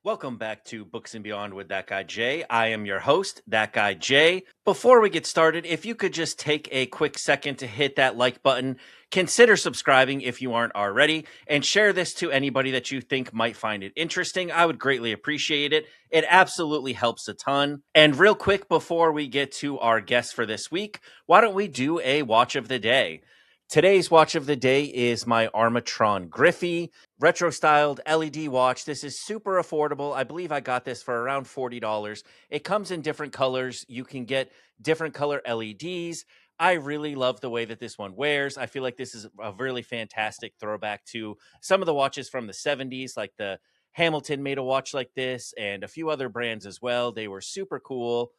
Welcome back to Books and Beyond with That Guy Jay. I am your host, That Guy Jay. Before we get started, if you could just take a quick second to hit that like button, consider subscribing if you aren't already, and share this to anybody that you think might find it interesting. I would greatly appreciate it. It absolutely helps a ton. And real quick, before we get to our guest for this week, why don't we do a watch of the day? Today's watch of the day is my Armatron Griffey retro styled LED watch. This is super affordable. I believe I got this for around $40. It comes in different colors. You can get different color LEDs. I really love the way that this one wears. I feel like this is a really fantastic throwback to some of the watches from the 70s, like the Hamilton made a watch like this and a few other brands as well. They were super cool.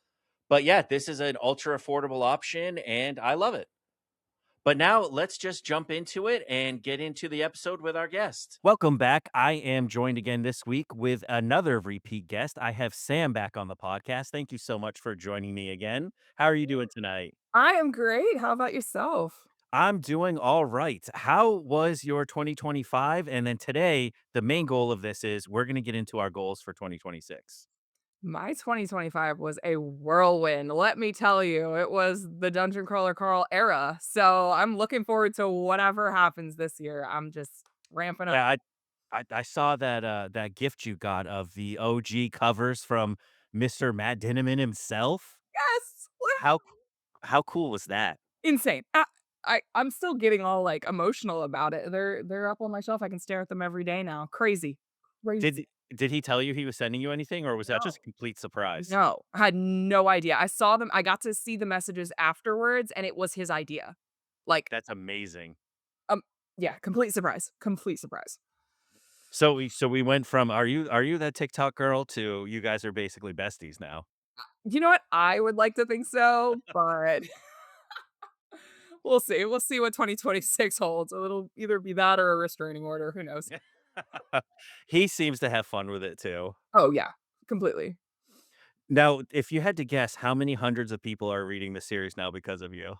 But yeah, this is an ultra affordable option and I love it. But now let's just jump into it and get into the episode with our guest. Welcome back. I am joined again this week with another repeat guest. I have Sam back on the podcast. Thank you so much for joining me again. How are you doing tonight? I am great. How about yourself? I'm doing all right. How was your 2025? And then today, the main goal of this is we're going to get into our goals for 2026. My 2025 was a whirlwind. Let me tell you, it was the Dungeon Crawler Carl era. So I'm looking forward to whatever happens this year. I'm just ramping up. Yeah, I saw that gift you got of the OG covers from Mr. Matt Dinneman himself. Yes. How how cool was that? Insane. I'm still getting all like emotional about it. They're up on my shelf. I can stare at them every day now. Crazy. Did Crazy. did he tell you he was sending you anything, or was that No. just a complete surprise? No. I had no idea. I saw them. I got to see the messages afterwards and it was his idea. Like, That's amazing. um, yeah, complete surprise. Complete surprise. So we went from are you that TikTok girl to you guys are basically besties now. You know what? I would like to think so, but we'll see. We'll see what 2026 holds. It'll either be that or a restraining order. Who knows? He seems to have fun with it too. Oh, yeah, completely. Now, if you had to guess, how many hundreds of people are reading the series now because of you?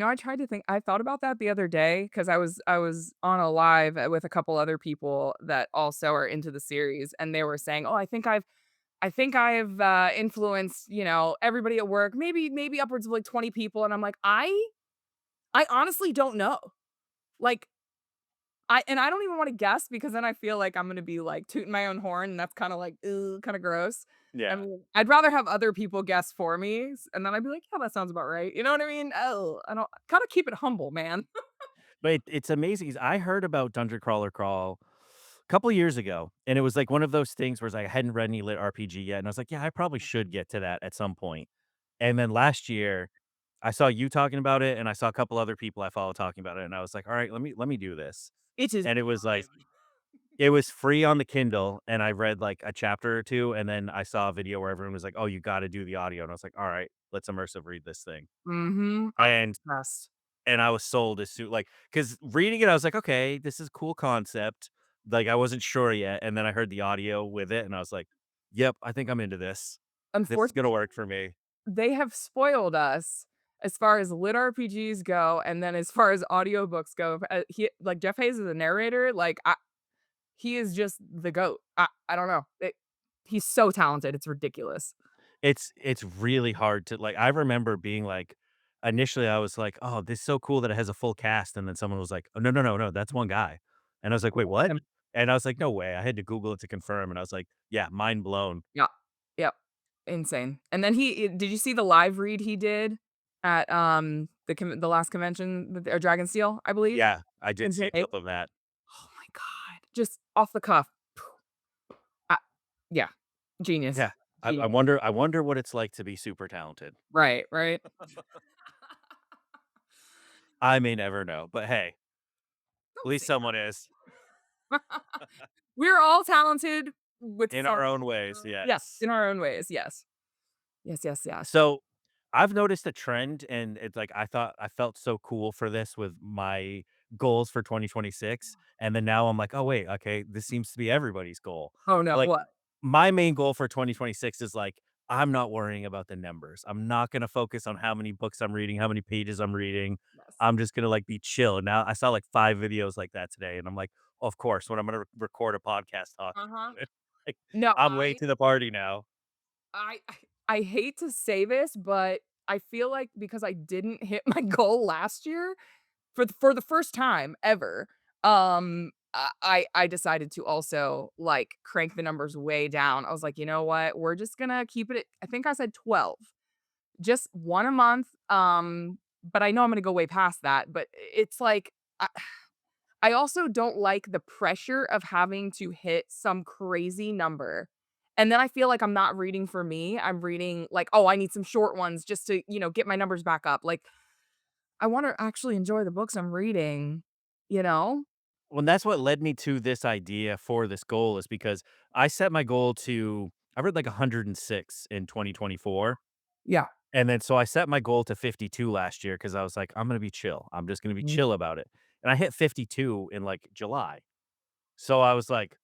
I tried to think. I thought about that the other day because I was on a live with a couple other people that also are into the series, and they were saying, "Oh, I think I've influenced everybody at work, maybe upwards of like 20 people," and I'm like, I honestly don't know. Like, I don't even wanna guess because then I feel like I'm gonna be, like, tooting my own horn, and that's kinda like, kinda gross. I Yeah. mean, I'd rather have other people guess for me, and then I'd be like, "Yeah, that sounds about right." You know what I mean? Oh, I don't gotta keep it humble, man. But it's amazing 'cause I heard about Dungeon Crawler Crawl a couple years ago, and it was like one of those things where it's like I hadn't read any lit RPG yet, and I was like, "Yeah, I probably should get to that at some point." And then last year, I saw you talking about it, and I saw a couple other people I follow talking about it, and I was like, "All right, let me do this." It is And it was like time. it was free on the Kindle, and I read like a chapter or 2, and then I saw a video where everyone was like, "Oh, you gotta do the audio." And I was like, "All right, let's immersive read this thing." Mhm. And Obsessed. and I was sold as soon like, because reading it, I was like, "Okay, this is a cool concept." Like, I wasn't sure yet, and then I heard the audio with it, and I was like, "Yep, I think I'm into this. This is gonna Unfortunately, work for me." they have spoiled us as far as lit RPGs go, and then as far as audiobooks go, Jeff Hayes is a narrator, he is just the GOAT. I don't know. He's so talented, it's ridiculous. It's really hard to like, I remember being like initially, I was like, "Oh, this is so cool that it has a full cast," and then someone was like, "Oh, no, no, no, no, that's one guy." And I was like, "Wait, what?" Him. And I was like, "No way." I had to Google it to confirm, and I was like, "Yeah, mind blown." Yeah. Yep. Insane. And then did you see the live read he did at, the last convention with Dragonsteel, I believe? Yeah, I did see Insane. a clip of that. Oh my god. Just off the cuff. Uh, yeah. Genius. Yeah. I Genius. wonder what it's like to be super talented. Right, right. I may never know, but hey, at Don't least say someone is. that. We're all talented with In some our own ways, yes, yes. in our own ways, yes. Yes, yes, yes. So, I've noticed a trend, and it's like I felt so cool for this with my goals for 2026, and then now I'm like, "Oh, wait, okay, this seems to be everybody's goal." Oh, no, Like, what? my main goal for 2026 is, like, I'm not worrying about the numbers. I'm not gonna focus on how many books I'm reading, how many pages I'm reading. Yes. I'm just gonna, like, be chill. Now I saw, like, 5 videos like that today, and I'm like, "Of course, when I'm gonna record a podcast talking Uh-huh. about it." Like, No, I'm late to the party now. I I hate to say this, but I feel like because I didn't hit my goal last year for the first time ever, I decided to also, like, crank the numbers way down. I was like, "You know what? We're just gonna keep it at" I think I said 12. Just 1 a month, but I know I'm gonna go way past that, but it's like, I also don't like the pressure of having to hit some crazy number, and then I feel like I'm not reading for me, I'm reading like, "Oh, I need some short ones just to, get my numbers back up." Like, I wanna actually enjoy the books I'm reading, you know? Well, and that's what led me to this idea for this goal is because I set my goal to I read like 106 in 2024. Yeah. And then so I set my goal to 52 last year because I was like, I'm gonna be chill. I'm just gonna be Mhm. chill about it. And I hit 52 in like July. So I was like,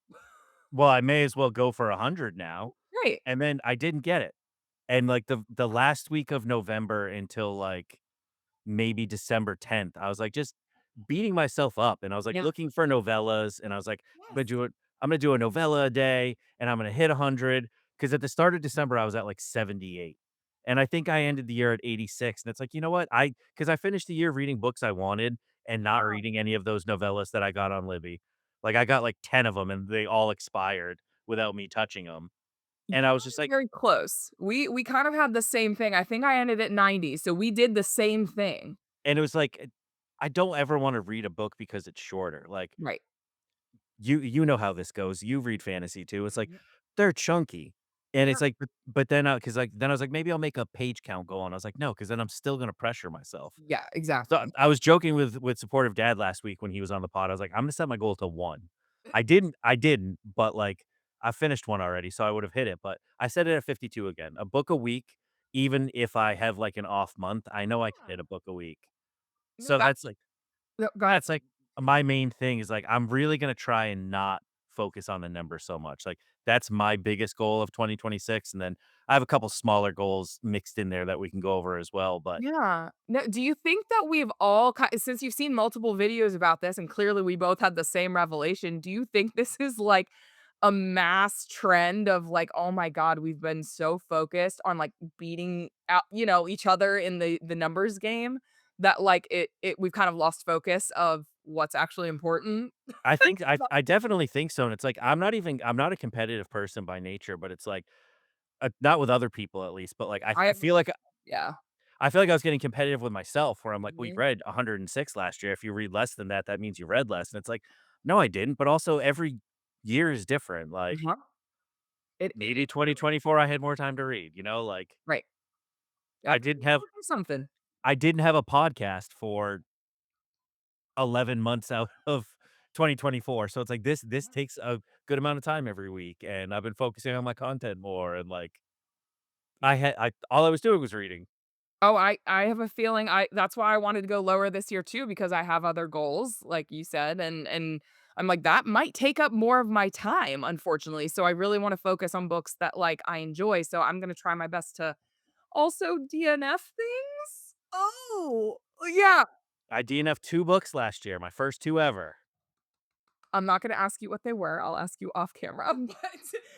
well, I may as well go for 100 now. Right. And then I didn't get it. And like the last week of November until like maybe December 10th, I was like just beating myself up and I was like Yeah. looking for novellas and I was like, I'm gonna Yes. do it. I'm gonna do a novella a day and I'm gonna hit 100 because at the start of December I was at like 78. And I think I ended the year at 86. And it's like, you know what? Because I finished the year reading books I wanted and not reading any of those novellas that I got on Libby. Like I got like 10 of them and they all expired without me touching them. You And I was were just like, very close. We kind of had the same thing. I think I ended at 90, so we did the same thing. and it was like, I don't ever want to read a book because it's shorter. Like Right. you know how this goes. You read fantasy too. It's like Mhm. they're chunky. And Yeah. it's like, but then because like then I was like, maybe I'll make a page count go on. I was like, no, because then I'm still gonna pressure myself. Yeah, So exactly. I was joking with supportive dad last week when he was on the pod. I was like, I'm gonna set my goal to one. I didn't, but like I finished one already, so I would have hit it. But I set it at 52 again. A book a week, even if I have like an off month, I know I can Yeah. hit a book a week. No, So that's like no, go ahead. that's like my main thing is like I'm really gonna try and not focus on the number so much. Like that's my biggest goal of 2026. And then I have a couple smaller goals mixed in there that we can go over as well. But Yeah. No, do you think that we've all since you've seen multiple videos about this and clearly we both had the same revelation, do you think this is like a mass trend of like, oh my God, we've been so focused on like beating out, each other in the numbers game that like it we've kind of lost focus of what's actually important? I think I definitely think so. And it's like I'm not a competitive person by nature, but it's like not with other people at least, but like I I have feel like yeah. I was getting competitive with myself where I'm like, we Mhm. read 106 last year. If you read less than that, that means you read less. And it's like, no, I didn't. But also every year is different. Like Uh-huh. maybe 2024 I had more time to read, like Right. I Every didn't year have we do something. I didn't have a podcast for 11 months out of 2024. So it's like this takes a good amount of time every week and I've been focusing on my content more and like I all I was doing was reading. Oh, I have a feeling I that's why I wanted to go lower this year too because I have other goals, like you said, and I'm like, that might take up more of my time, unfortunately. So I really wanna focus on books that, like, I enjoy, so I'm gonna try my best to also DNF things? Oh, yeah. I DNF 2 books last year, my first 2 ever. I'm not gonna ask you what they were, I'll ask you off camera,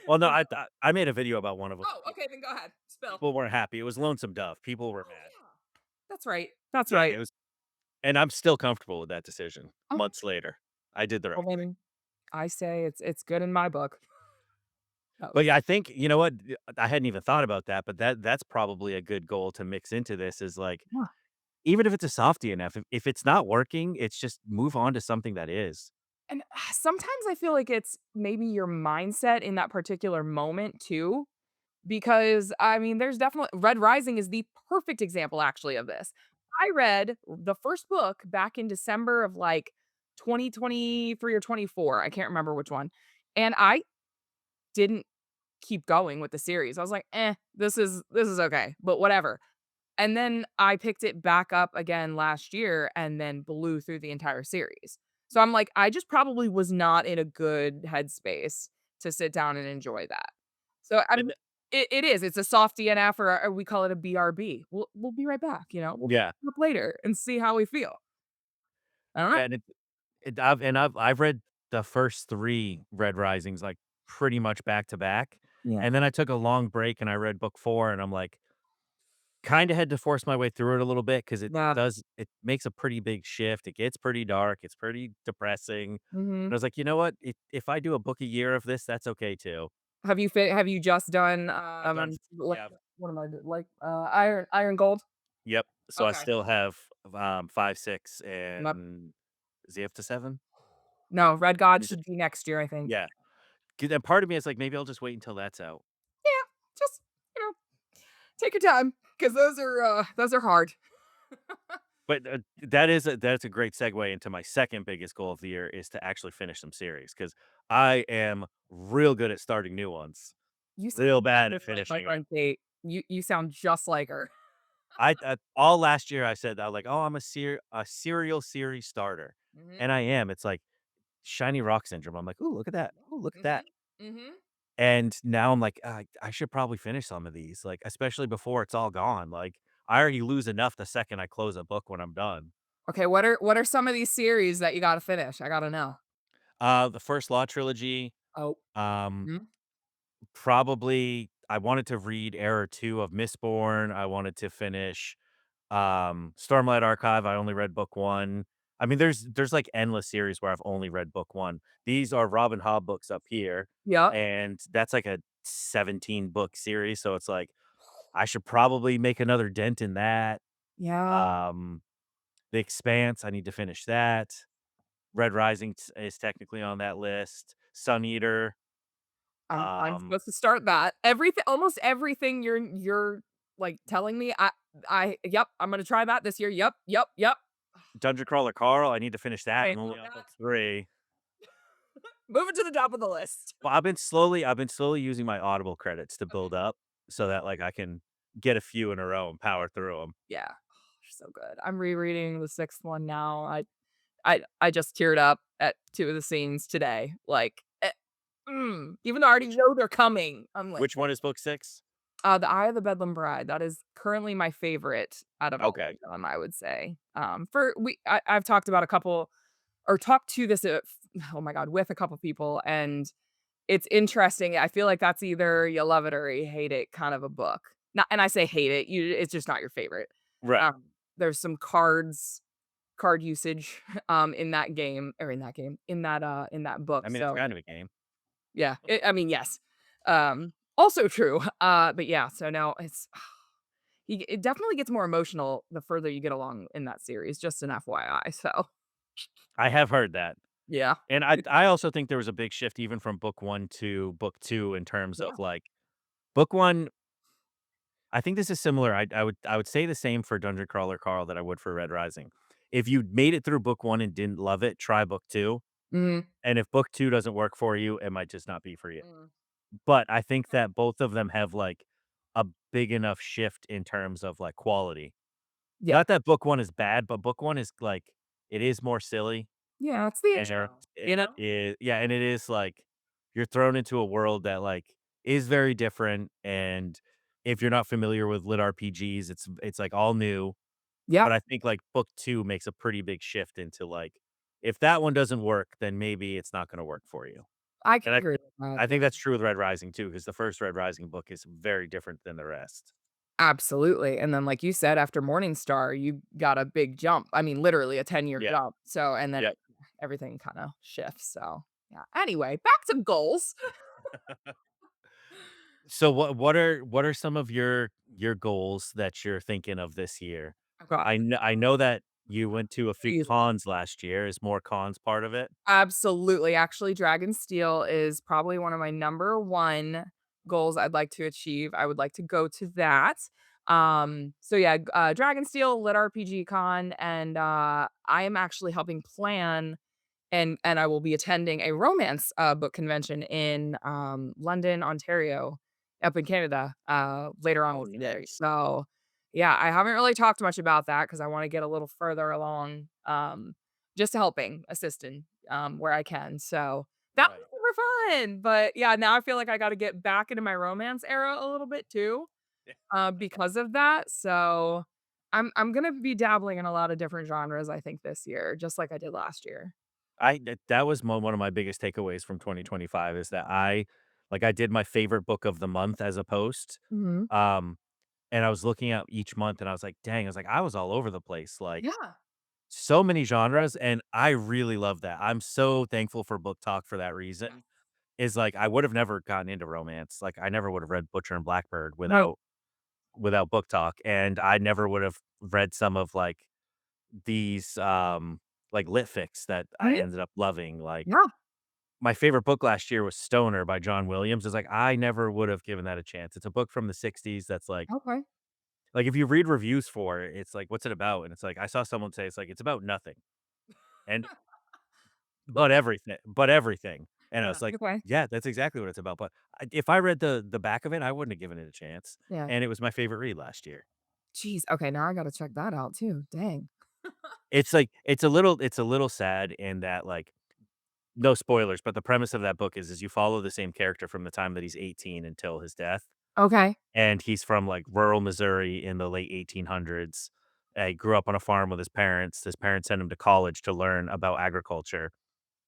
Well, no, but I made a video about one of them. oh, okay, then go ahead. Spill. People weren't happy. It was Lonesome Dove. People were Oh, mad. yeah. That's right. That's Yeah, right. it was and I'm still comfortable with that decision Oh, months later. I did the well, right thing. then I say it's good in my book. Oh, But yeah, I think you know what? I hadn't even thought about that, but that's probably a good goal to mix into this is like yeah. even if it's a softy enough, if it's not working, it's just move on to something that is. And sometimes I feel like it's maybe your mindset in that particular moment too, because I mean, there's definitely Red Rising is the perfect example actually of this. I read the first book back in December of like 2023 or 24. I can't remember which one. And I didn't keep going with the series. I was like, this is okay, but whatever. And then I picked it back up again last year and then blew through the entire series. So I'm like, I just probably was not in a good headspace to sit down and enjoy that. So I mean, And it is. It's a soft DNF or we call it a BRB. We'll be right back. We'll yeah, pick up later and see how we feel. I don't know. and I've read the first 3 Red Risings like pretty much back to back. Yeah. And then I took a long break and I read book 4 and I'm like, kind of had to force my way through it a little bit because Yeah. it makes a pretty big shift. It gets pretty dark. It's pretty depressing. And Mhm. I was like, you know what? If I do a book a year of this, that's okay too. Have you just done, I've done, like, yeah, what am I do like, Iron Gold? yep. So I Okay. still have 5, 6, Yep. and is he up to 7? No, Red God should be next year, I think. Yeah. 'Cause then part of me is like, maybe I'll just wait until that's out. Yeah, just, you know, take your time, because those are hard. But, that's a great segue into my second biggest goal of the year is to actually finish some series because I am real good at starting new ones, You sound real bad at just like my finishing them. friend Kate. You sound just like her. I all last year I said, I was like, "Oh, I'm a serial series starter," Mhm, and I am. It's like shiny rock syndrome. I'm like, "Ooh, look at that. Ooh, look at that." mhm, mhm. And now I'm like, I should probably finish some of these, like, especially before it's all gone. Like, I already lose enough the second I close a book when I'm done. Okay, what are some of these series that you gotta finish? I gotta know. The First Law trilogy, Oh, um, mhm. probably I wanted to read Era 2 of Mistborn. I wanted to finish, Stormlight Archive. I only read book 1. I mean, there's, like, endless series where I've only read book 1. These are Robin Hobb books up here, Yep. and that's like a 17-book series, so it's like, I should probably make another dent in that. Yeah. Um, The Expanse, I need to finish that. Red Rising is technically on that list. Sun Eater. I'm Um, supposed to start that. Almost everything you're, like, telling me, yep, I'm gonna try that this year. Yep, yep, yep. Dungeon Crawler Carl, I need to finish that. Same I'm only on on that. book 3. Move it to the top of the list. Well, I've been slowly using my Audible credits to build up so that, like, I can get a few in a row and power through them. Yeah. So good. I'm rereading the 6th one now. I just teared up at 2 of the scenes today. Like, even though I already Which know they're coming, I'm like, which one is book 6? The Eye of the Bedlam Bride, that is currently my favorite out of all Okay. of them, I would say. I've talked about a couple or talked to this, oh my god, with a couple people, and it's interesting. I feel like that's either you love it or you hate it kind of a book. Not and I say hate it, it's just not your favorite. Right. There's some card usage, in that book, I mean, it's so kind of a game. yeah, I mean, yes. Also true, but yeah, so now it definitely gets more emotional the further you get along in that series, just an FYI, so I have heard that. yeah. And I also think there was a big shift even from book 1 to book 2 in terms Yeah. of, like, book 1 I think this is similar. I would say the same for Dungeon Crawler Carl that I would for Red Rising. If you made it through book 1 and didn't love it, try book 2, Mhm. and if book 2 doesn't work for you, it might just not be for you. Mm. But I think that both of them have, like, a big enough shift in terms of, like, quality. Yeah. Not that book 1 is bad, but book 1 is, like, it is more silly, Yeah, it's the and intro, it you know? is, yeah, and it is, like, you're thrown into a world that, like, is very different, and if you're not familiar with lit RPGs, it's, like, all new. Yeah, But I think, like, book 2 makes a pretty big shift into, like, if that one doesn't work, then maybe it's not gonna work for you. I can And agree with that. I think that's true with Red Rising too, because the first Red Rising book is very different than the rest. Absolutely, and then like you said, after Morningstar, you got a big jump. I mean, literally a 10-year Yeah, jump, so and then yeah. everything kinda shifts, so, yeah. Anyway, back to goals. So what are some of your goals that you're thinking of this year? Oh god, I know that you went to a few geez. cons last year. Is more cons part of it? Absolutely. Actually, Dragonsteel is probably one of my number 1 goals I'd like to achieve. I would like to go to that. So yeah, Dragonsteel, Lit RPG Con, and I am actually helping plan and I will be attending a romance book convention in London, Ontario, up in Canada, later on Oh, today. nice. So yeah, I haven't really talked much about that because I want to get a little further along. Just helping, assisting, where I can. So that was Right. super fun. But yeah, now I feel like I got to get back into my romance era a little bit too, because of that. So I'm gonna be dabbling in a lot of different genres. I think this year, just like I did last year. That was one of my biggest takeaways from 2025 is that I Like, I did my favorite book of the month as a post, Mhm. um, and I was looking at each month, and I was like, "Dang," I was like, "I was all over the place." Like, Yeah. so many genres, and I really love that. I'm so thankful for Book Talk for that reason. Is like, I would have never gotten into romance. Like, I never would have read Butcher and Blackbird No. without Book Talk, and I never would have read some of, like, these, like, lit fics that I Mhm. ended up loving. Like, Yeah. my favorite book last year was Stoner by John Williams. It's like, I never would have given that a chance. It's a book from the '60s that's Okay. if you read reviews for it, it's like, "What's it about?" And it's like, I saw someone say it's like, "It's about nothing." And but everything. And I Yeah. was like, Okay. "Yeah, that's exactly what it's about." But if I read the back of it, I wouldn't have given it a chance. Yeah. And it was my favorite read last year. Jeez. Okay, now I gotta check that out too. Dang. It's like it's a little sad in that, like, no spoilers, but the premise of that book is you follow the same character from the time that he's 18 until his death. Okay. And he's from, like, rural Missouri in the late 1800s. He grew up on a farm with his parents. His parents sent him to college to learn about agriculture,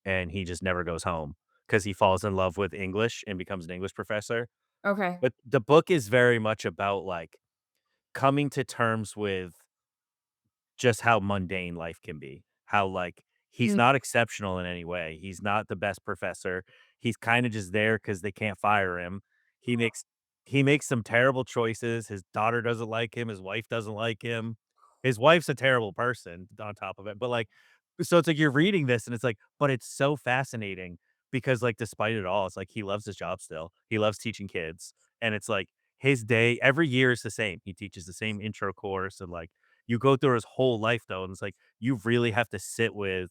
and he just never goes home because he falls in love with English and becomes an English professor. Okay. But the book is very much about, like, coming to terms with just how mundane life can be. How, like, he's Mm. not exceptional in any way. He's not the best professor. He's kinda just there because they can't fire him. He makes he makes some terrible choices. His daughter doesn't like him. His wife doesn't like him. His wife's a terrible person on top of it. But, like, so it's like you're reading this and it's like, but it's so fascinating because, like, despite it all, it's like he loves his job still. He loves teaching kids. And it's like his day every year is the same. He teaches the same intro course and, like, you go through his whole life though, and it's like you really have to sit with,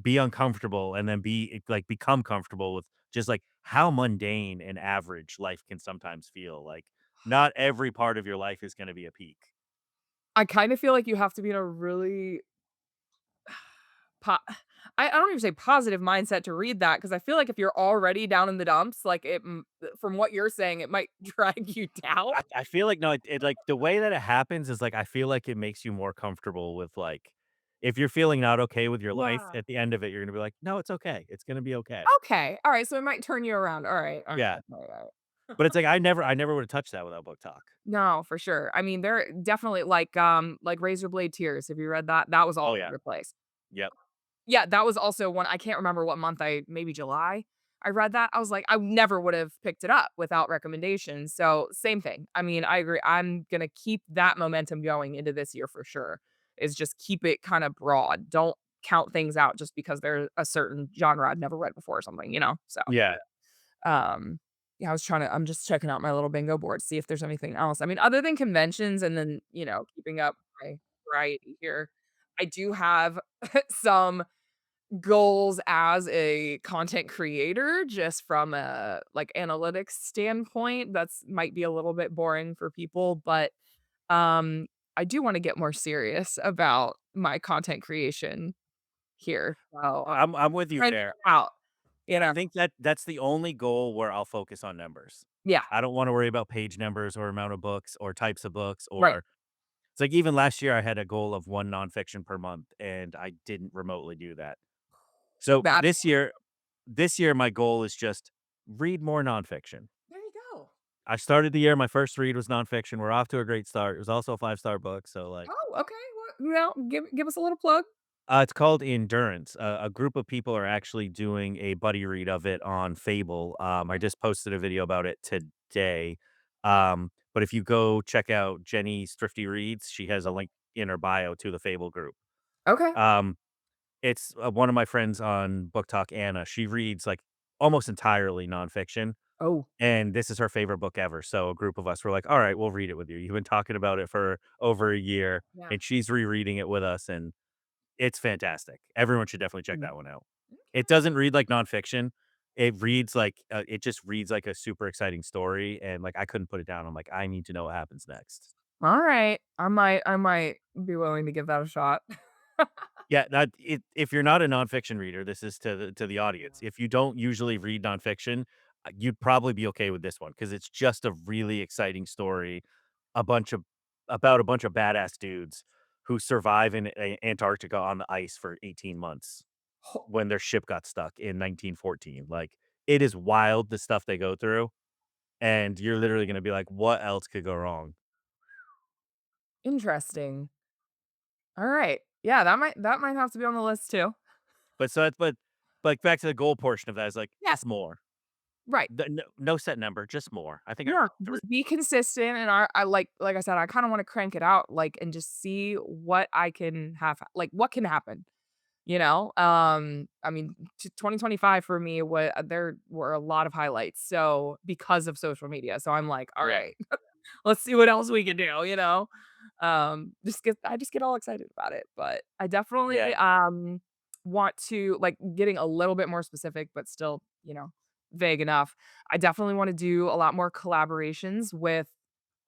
be uncomfortable, and then become comfortable with just like how mundane and average life can sometimes feel. Like not every part of your life is going to be a peak. I kinda feel like you have to be in a really po I don't even say positive mindset to read that because I feel like if you're already down in the dumps, like, from what you're saying, it might drag you down. I feel like no, it like the way that it happens is like I feel like it makes you more comfortable with like if you're feeling not okay with your life Yeah. at the end of it, you're gonna be like, no, it's okay. It's gonna be okay. Okay. Alright, so it might turn you around. Alright, Yeah. alright. But it's like I never would have touched that without book talk. No, for sure. I mean, they're definitely like Razor Blade Tears. Have you read that? That was all Oh over yeah. the place. Yep. Yeah, that was also one I can't remember what month maybe July, I read that. I was like, I never would have picked it up without recommendations. So, same thing. I mean, I agree. I'm gonna keep that momentum going into this year for sure, is just keep it kinda broad. Don't count things out just because they're a certain genre I'd never read before or something, you know? So, Yeah. um, yeah, I'm just checking out my little bingo board, see if there's anything else. I mean, other than conventions and then, keeping up my variety here, I do have some goals as a content creator just from a, like, analytics standpoint. That's might be a little bit boring for people, but, um, I do wanna get more serious about my content creation here. So, I'm with you trying to there. figure out, you I know. think that that's the only goal where I'll focus on numbers. Yeah, I don't wanna worry about page numbers or amount of books or types of books right. or it's like even last year I had a goal of 1 nonfiction per month, and I didn't remotely do that. So Bad. this year my goal is just read more nonfiction. There you go. I started the year, my first read was nonfiction. We're off to a great start. It was also a five-star book, so, like Oh, okay. Well, give us a little plug. it's called Endurance. A group of people are actually doing a buddy read of it on Fable. I just posted a video about it today. But if you go check out Jenny Thrifty Reads, she has a link in her bio to the Fable group. Okay. Um, it's one of my friends on Book Talk, Anna. She reads like almost entirely nonfiction, Oh, and this is her favorite book ever. So a group of us were like, "All right, we'll read it with you." You've been talking about it for over a year, yeah. and she's rereading it with us, and it's fantastic. Everyone should definitely check Mm. that one out. It Okay. doesn't read like nonfiction. It reads like it just reads like a super exciting story, and, like, I couldn't put it down. I'm like, "I need to know what happens next." Alright. I might be willing to give that a shot. Yeah, that if you're not a nonfiction reader, this is to the audience. If you don't usually read nonfiction, you'd probably be okay with this one because it's just a really exciting story, a bunch of about a bunch of badass dudes who survive in Antarctica on the ice for 18 months. Ho When their ship got stuck in 1914, like, it is wild the stuff they go through, and you're literally gonna be like, "What else could go wrong?" Interesting. All right. Yeah, that might have to be on the list too. But so it's but like, back to the goal portion of that is, like, Yeah. just more. Right. No set number, just more. I think I Yeah, wrote 3. just be consistent, and I like I said, I kinda wanna crank it out, like, and just see what I can have like, what can happen, you know? I mean, t 2025 for me, there were a lot of highlights, so because of social media, so I'm like, Yeah. "Alright, let's see what else we can do," you know? I just get all excited about it, but I Yeah. definitely, want to like, getting a little bit more specific, but still, vague enough. I definitely wanna do a lot more collaborations with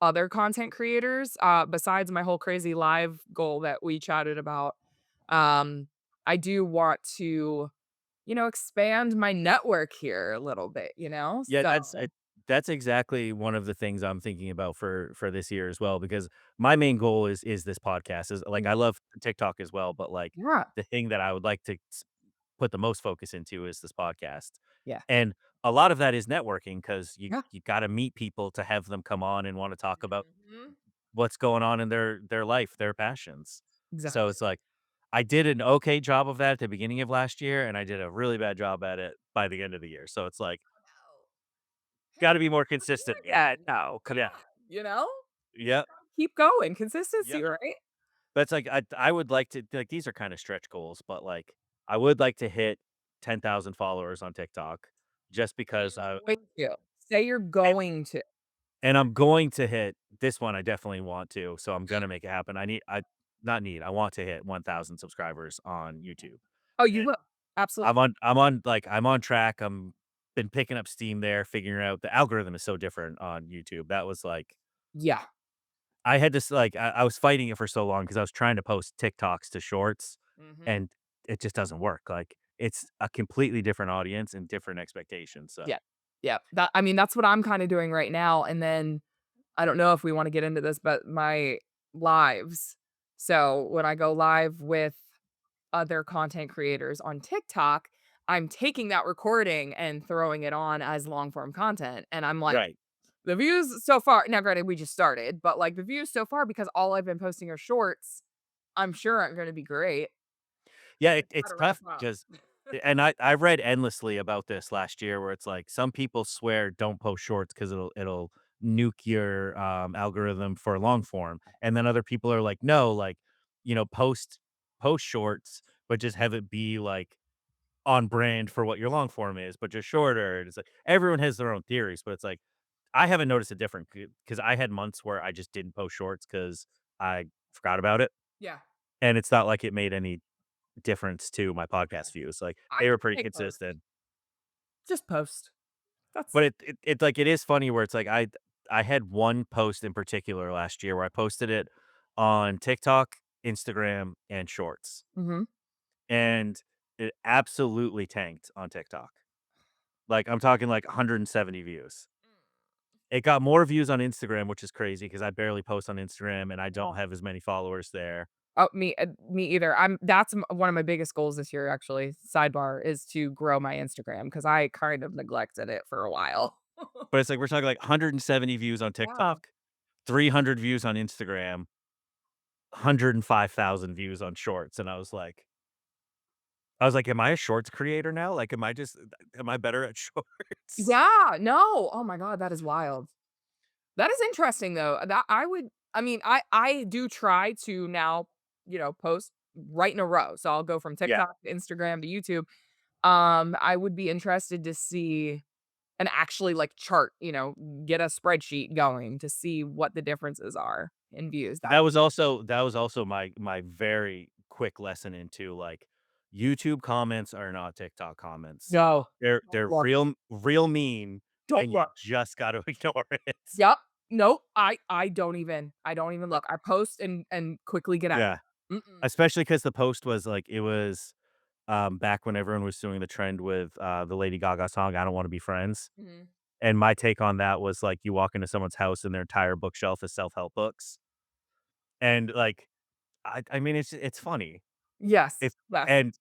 other content creators, besides my whole crazy live goal that we chatted about. Um, I do want to, expand my network here a little bit, Yeah, So that's exactly one of the things I'm thinking about for this year as well, because my main goal is this podcast. Is like, I Mhm. love TikTok as well, but, like, Yeah. the thing that I would like to put the most focus into is this podcast. Yeah. And a lot of that is networking because Yeah. you gotta meet people to have them come on and wanna talk about Mhm. what's going on in their life, their passions. So Exactly. it's like, I did an okay job of that at the beginning of last year, and I did a really bad job at it by the end of the year. So it's like, Hey, gotta be more we're consistent. doing Yeah, it. no, come yeah. Yeah, you know? Just Yep, gotta keep going. Consistency, yep. right? But it's like, I would like to like, these are kinda stretch goals, but, like, I would like to hit 10,000 followers on TikTok just Say because you're going to. Say you're going to. and I'm going to hit this one. I definitely want to, so I'm gonna make it happen. I want to hit 1,000 subscribers on YouTube. Oh, you And will. Absolutely. I'm on track. I'm been picking up steam there, figuring out the algorithm is so different on YouTube. That was like Yeah. I had this like I was fighting it for so long because I was trying to post TikToks to shorts, Mhm. and it just doesn't work. Like, it's a completely different audience and different expectations. So Yeah. Yeah. I mean, that's what I'm kinda doing right now, and then I don't know if we wanna get into this, but my lives. So, when I go live with other content creators on TikTok, I'm taking that recording and throwing it on as long form content, and I'm like, right. the views so far now granted, we just started, but, like, the views so far because all I've been posting are shorts, I'm sure aren't gonna be great. Yeah, I it's gotta ramp tough up. because and I read endlessly about this last year where it's like some people swear don't post shorts because it'll nuke your algorithm for long form, and then other people are like, no, like, post shorts, but just have it be like on brand for what your long form is, but just shorter. And it's like everyone has their own theories, but it's like I haven't noticed a difference because I had months where I just didn't post shorts because I forgot about it, Yeah. and it's not like it made any difference to my podcast views. Like, I they were just pretty say post. consistent. Just post. That's But it like, it is funny where it's like I had one post in particular last year where I posted it on TikTok, Instagram, and Shorts, Mhm. and it absolutely tanked on TikTok. Like, I'm talking, like, 170 views. It got more views on Instagram, which is crazy because I barely post on Instagram, and I don't Oh. have as many followers there. Oh, me either. That's one of my biggest goals this year, actually. Sidebar is to grow my Instagram because I kind of neglected it for a while. But it's like, we're talking, like, 170 views on Wow. TikTok, 300 views on Instagram, 105,000 views on Shorts, and I was like, "Am I a Shorts creator now? Like, am I better at Shorts?" Yeah, no. Oh my god, that is wild. That is interesting though. I mean, I do try to now, post right in a row. So I'll go from Yeah. TikTok to Instagram to YouTube. I would be interested to see and actually like chart, get a spreadsheet going to see what the differences are in views. That was also my very quick lesson into, like, YouTube comments are not TikTok comments. No. Don't They're look. real mean, Don't and you look. just gotta ignore it. Yep. Nope. I don't even look. I post and quickly get out. Yeah. Mm-mm. Especially because the post was, like, it was, back when everyone was doing the trend with, the Lady Gaga song, "I Don't Wanna Be Friends," Mhm. and my take on that was, like, you walk into someone's house and their entire bookshelf is self-help books, and, like, I mean, it's funny. Yes. If Yes. and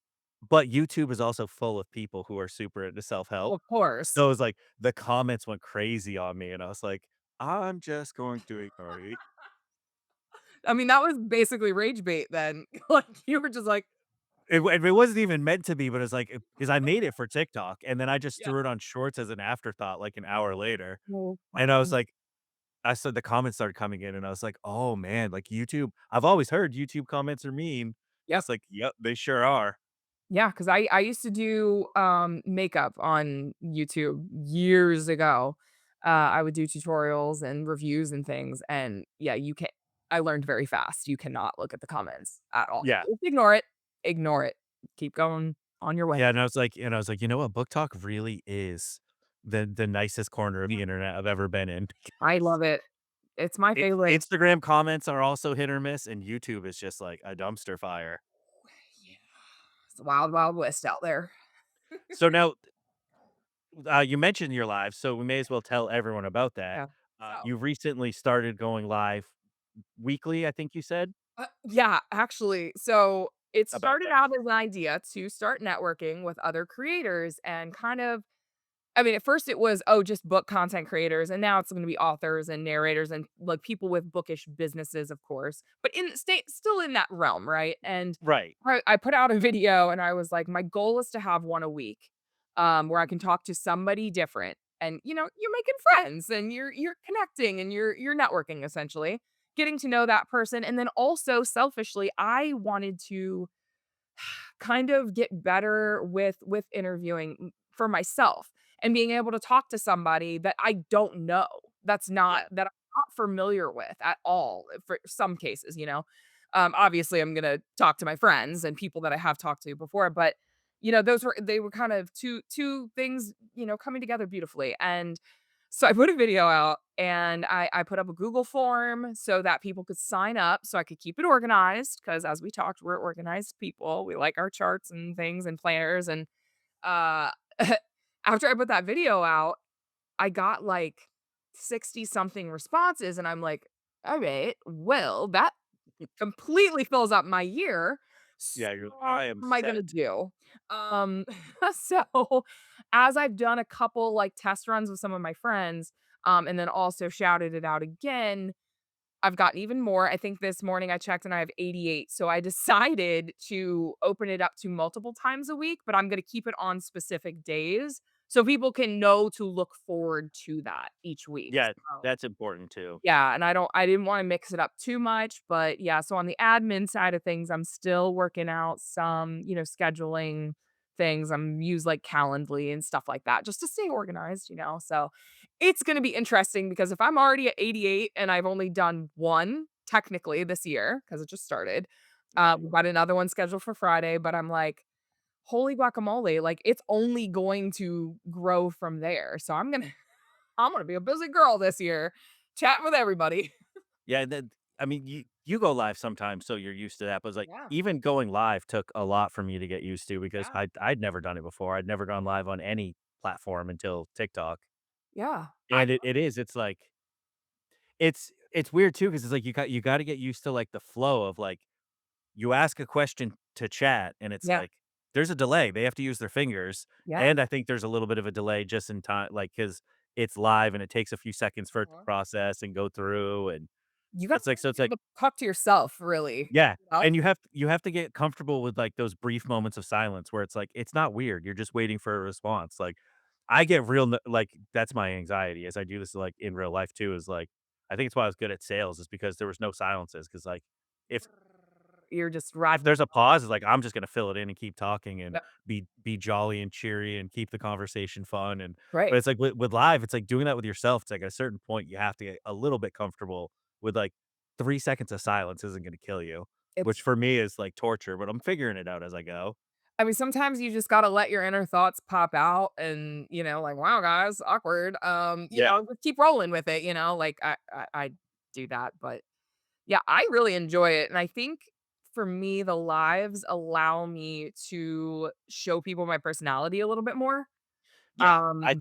but YouTube is also full of people who are super into self-help. Of course. So, it was like, the comments went crazy on me, and I was like, "I'm just going to ignore you." I mean, that was basically rage bait then. Like, you were just like, It wasn't even meant to be, but it's like, because I made it for TikTok, and then I just yeah. threw it on Shorts as an afterthought, like, an hour later, Oh my and I was goodness. like I said the comments started coming in, and I was like, "Oh, man, like, YouTube." I've always heard YouTube comments are mean. Yep. It's like, "Yep, they sure are." Yeah, because I used to do, makeup on YouTube years ago. I would do tutorials and reviews and things, and yeah, you can I learned very fast. You cannot look at the comments at all. Yeah. Just ignore it. Ignore it. Keep going on your way. Yeah, and I was like, "You know what? Book Talk really is the nicest corner of the internet I've ever been in." I love it. It's my favorite. Instagram comments are also hit or miss, and YouTube is just like a dumpster fire. Yeah. It's the wild, wild west out there. So now, you mentioned your live, so we may as well tell everyone about that. Yeah. So You recently started going live weekly, I think you said? Yeah, actually. So it About started that. out as an idea to start networking with other creators and kind of I mean, at first it was, oh, just book content creators, and now it's gonna be authors and narrators and like people with bookish businesses, of course, but in state still in that realm, right? And Right. I put out a video and I was like, my goal is to have one a week, where I can talk to somebody different. And you're making friends and you're connecting and you're networking essentially, getting to know that person. And then also selfishly, I wanted to kind of get better with interviewing for myself and being able to talk to somebody that I don't know, Yeah. that I'm not familiar with at all for some cases, you know? Obviously, I'm gonna talk to my friends and people that I have talked to before, but, they were kind of two things, coming together beautifully, and so I put a video out and I put up a Google form so that people could sign up so I could keep it organized because as we talked, we're organized people. We like our charts and things and planners. And uh after I put that video out, I got like 60 something responses and I'm like, all right, well, that completely fills up my year. So Yeah, what I am am I set. gonna do? So as I've done a couple like test runs with some of my friends, and then also shouted it out again, I've gotten even more. I think this morning I checked and I have 88. So I decided to open it up to multiple times a week, but I'm going to keep it on specific days so people can know to look forward to that each week. Yeah, So, that's important too. yeah, and I didn't want to mix it up too much, but yeah, so on the admin side of things, I'm still working out some, scheduling things. I'm use like Calendly and stuff like that just to stay organized. So it's going to be interesting because if I'm already at 88 and I've only done one technically this year because it just started, Right. we've got another one scheduled for Friday, but I'm like, holy guacamole, like it's only going to grow from there. So I'm gonna be a busy girl this year, chatting with everybody. Yeah, I mean, you go live sometimes, so you're used to that, but it's like, Yeah, even going live took a lot for me to get used to because yeah, I'd never done it before. I'd never gone live on any platform until TikTok. yeah. And it's like it's weird too because it's like you gotta get used to, like, the flow of, like, you ask a question to chat, and it's Yeah, like, there's a delay. They have to use their fingers, yeah. and I think there's a little bit of a delay just in time, like because it's live and it takes a few seconds for it to Uh-huh. process and go through, and You got it's like so it's to be like able to talk to yourself, really. yeah, You know? and you have to get comfortable with, like, those brief moments of silence where it's like, it's not weird, you're just waiting for a response, like, I get real n like, that's my anxiety as I do this, like, in real life too, is, like I think it's why I was good at sales is because there was no silences. Because like, if You're just if rattling. there's a pause, it's like, I'm just gonna fill it in and keep talking and Yep. be jolly and cheery and keep the conversation fun, and Right. but it's like with live, it's like doing that with yourself, it's like at a certain point, you have to get a little bit comfortable with, like, 3 seconds of silence isn't gonna kill you, which It's for me is like torture, but I'm figuring it out as I go. I mean, sometimes you just gotta let your inner thoughts pop out and, like, "Wow, guys, awkward." Yeah. Just keep rolling with it, like, I do that, but yeah, I really enjoy it, and I think for me, the lives allow me to show people my personality a little bit more, Yeah. I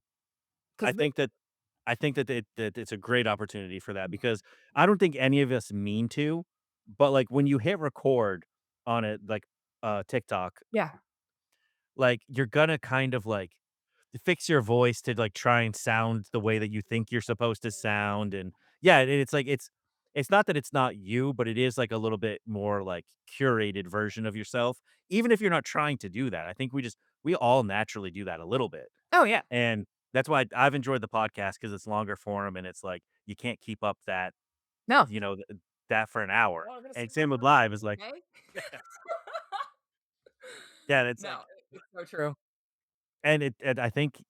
I 'cause think that that it's a great opportunity for that because I don't think any of us mean to, but, like, when you hit record on it, like, TikTok, yeah, like you're gonna kind of like fix your voice to like try and sound the way that you think you're supposed to sound. And yeah, it's like it's not that it's not you, but it is like a little bit more like curated version of yourself. Even if you're not trying to do that, I think we all naturally do that a little bit. Oh yeah. And that's why I've enjoyed the podcast because it's longer form and it's like you can't keep up that, No. you know, that for an hour. Oh, I'm gonna And sleep on same with my live is couch, like, okay? yeah, it's No, like, it's so true. and I think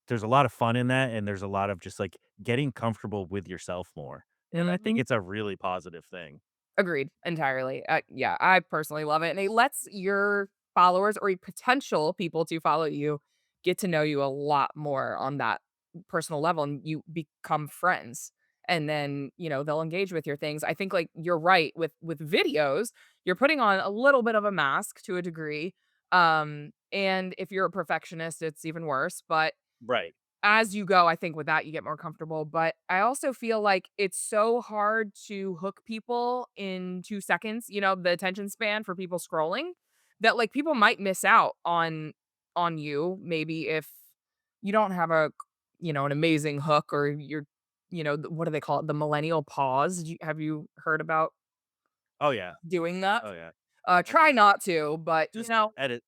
there's a lot of fun in that, and there's a lot of just like getting comfortable with yourself more. And I think Mhm. it's a really positive thing. Agreed, entirely. Yeah, I personally love it, and it lets your followers or potential people to follow you get to know you a lot more on that personal level, and you become friends. And then, they'll engage with your things. I think, like, you're right with videos, you're putting on a little bit of a mask to a degree. And if you're a perfectionist, it's even worse. But Right. as you go, I think with that, you get more comfortable, but I also feel like it's so hard to hook people in 2 seconds, the attention span for people scrolling, that, like, people might miss out on you maybe if you don't have an amazing hook or you're what do they call it? The millennial pause. Have you heard about Oh yeah. doing that? Oh yeah. Uh, Try not to, but, Just edit.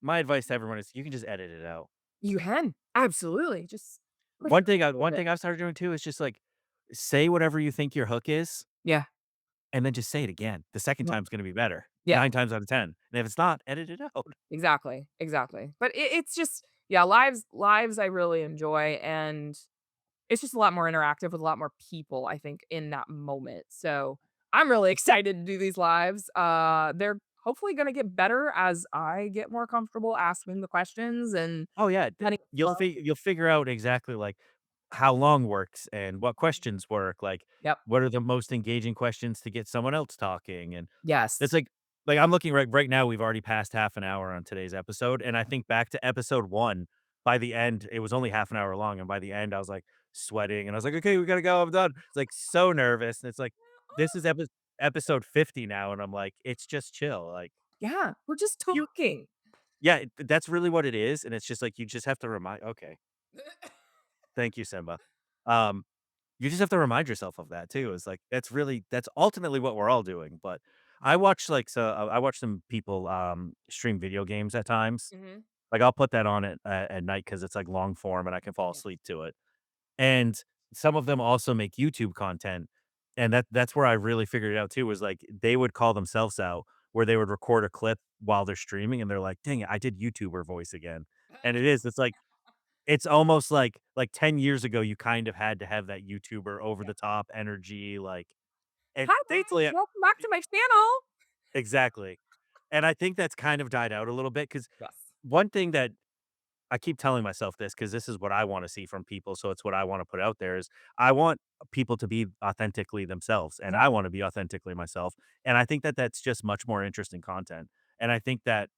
My advice to everyone is you can just edit it out. you can. Absolutely. Just push it a little One bit. thing I've started doing too is just like say whatever you think your hook is, Yeah. and then just say it again. The second Yep. time's gonna be better. Yeah. 9 times out of 10. And if it's not, edit it out. Exactly, exactly. But it's just yeah, lives I really enjoy, and it's just a lot more interactive with a lot more people, I think, in that moment. So, I'm really excited to do these lives. They're hopefully gonna get better as I get more comfortable asking the questions and Oh, yeah, letting you'll figure out exactly, like, how long works and what questions work, like, Yep. what are the most engaging questions to get someone else talking, and it's Yes. I'm looking right now, we've already passed half an hour on today's episode, and I think back to episode 1, by the end, it was only half an hour long, and by the end, I was, like, sweating, and I was like, "Okay, we gotta go, I'm done." It's, like, so nervous, and it's like, this is episode 50 now, and I'm like, "It's just chill," like, Yeah, we're just you talking. yeah, that's really what it is, and it's just like, you just have to remind okay. Thank you, Simba. Um, you just have to remind yourself of that too. It's like that's ultimately what we're all doing. But I watch some people stream video games at times. Mhm. Like I'll put that on at night because it's like long form and I can fall Yeah. asleep to it. And some of them also make YouTube content, and that's where I really figured it out too. Was like they would call themselves out where they would record a clip while they're streaming, and they're like, "Dang it, I did YouTuber voice again." And it is. It's like it's almost like 10 years ago, you kind of had to have that YouTuber over Yeah. the top energy, like and Hi thankfully guys, welcome back to my channel. exactly. And I think that's kind of died out a little bit because Yes. one thing that I keep telling myself this because this is what I wanna see from people, so it's what I wanna put out there is I want people to be authentically themselves, and Yeah. I wanna be authentically myself, and I think that that's just much more interesting content, and I think that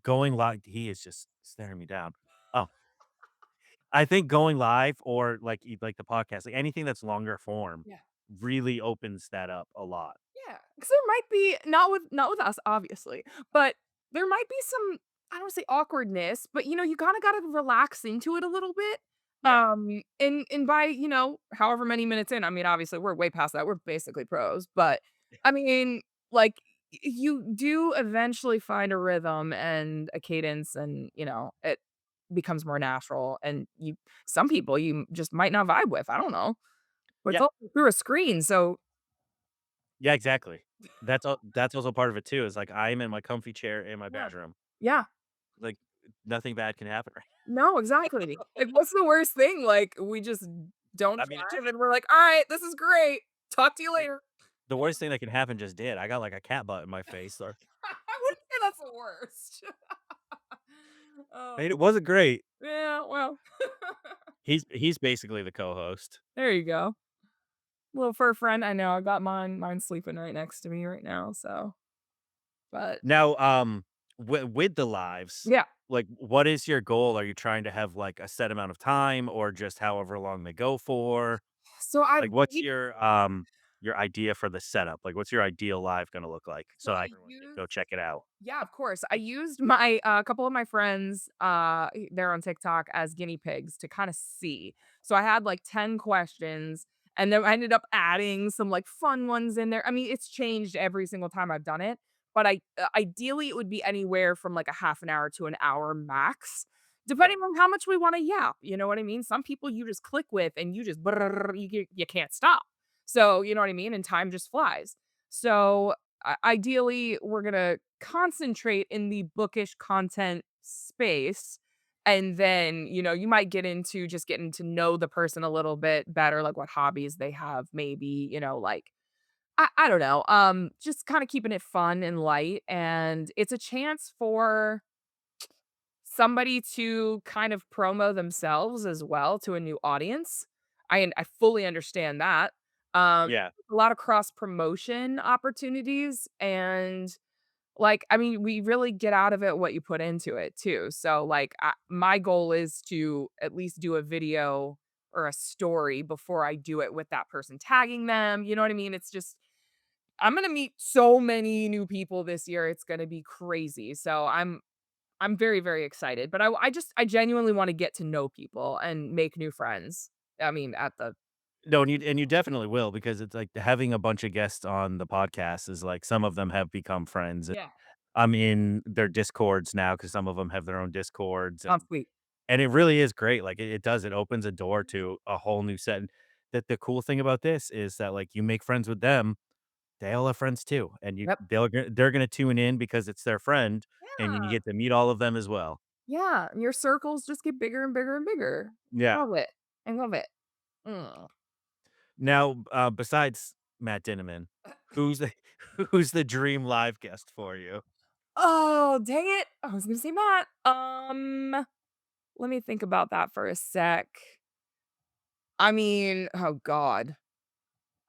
going live he is just staring me down. Oh. I think going live or like the podcast, like anything that's longer form Yeah. really opens that up a lot. Yeah, because there might be not with us, obviously, but there might be some, I don't wanna say awkwardness, but, you gotta relax into it a little bit. Yeah. And by, however many minutes in, I mean, obviously, we're way past that, we're basically pros, but, I mean, like, you do eventually find a rhythm and a cadence and, it becomes more natural, and some people you just might not vibe with, I don't know, but it's Yeah. all through a screen, so Yeah, exactly. That's also part of it too, is like I'm in my comfy chair in my yeah. bedroom. Yeah. Like nothing bad can happen, right? No, exactly. Like, what's the worst thing? Like, we just don't I mean, drive and we're like, "Alright, this is great. Talk to you like later." the worst thing that can happen just did. I got like a cat butt in my face. Or I wouldn't say that's the worst. Oh, it wasn't great. yeah, well, He's basically the co-host. there you go. Little fur friend, I know, I got mine's sleeping right next to me right now, so but Now, with the lives, yeah. like, what is your goal? Are you trying to have, like, a set amount of time or just however long they go for? So I've Like, what's your? your idea for the setup? Like, what's your ideal live gonna look like So so I everyone can used go check it out? Yeah, of course. I used my a couple of my friends, they're on TikTok as guinea pigs to kind of see. So I had like 10 questions and then I ended up adding some like fun ones in there. I mean, it's changed every single time I've done it, but ideally it would be anywhere from like a half an hour to an hour max, depending Right. on how much we want to yap. You know what I mean? Some people you just click with and you just you can't stop. So, you know what I mean? And time just flies. So ideally, we're gonna concentrate in the bookish content space, and then, you might get into just getting to know the person a little bit better, like what hobbies they have, maybe, like I don't know, just kinda keeping it fun and light, and it's a chance for somebody to kind of promo themselves as well to a new audience. I fully understand that. Um, Yeah. a lot of cross promotion opportunities and like, I mean, we really get out of it what you put into it too. So like my goal is to at least do a video or a story before I do it with that person tagging them. You know what I mean? It's just I'm going to meet so many new people this year. It's going to be crazy. So I'm very, very excited, but I genuinely wanna get to know people and make new friends. I mean, at the No, and you definitely will because it's like having a bunch of guests on the podcast is like some of them have become friends. Yeah. I'm in their discords now because some of them have their own discords, Oh, sweet. and it really is great. Like it opens a door to a whole new set. And that the cool thing about this is that like you make friends with them, they all have friends too, and Yep. they're gonna tune in because it's their friend, and you Yeah. get to meet all of them as well. Yeah, and your circles just get bigger and bigger and bigger. Yeah. Love it. I love it. Mm. Now, besides Matt Dinniman, who's the who's the dream live guest for you? Oh, dang it. I was gonna say Matt. Let me think about that for a sec. I mean, oh god.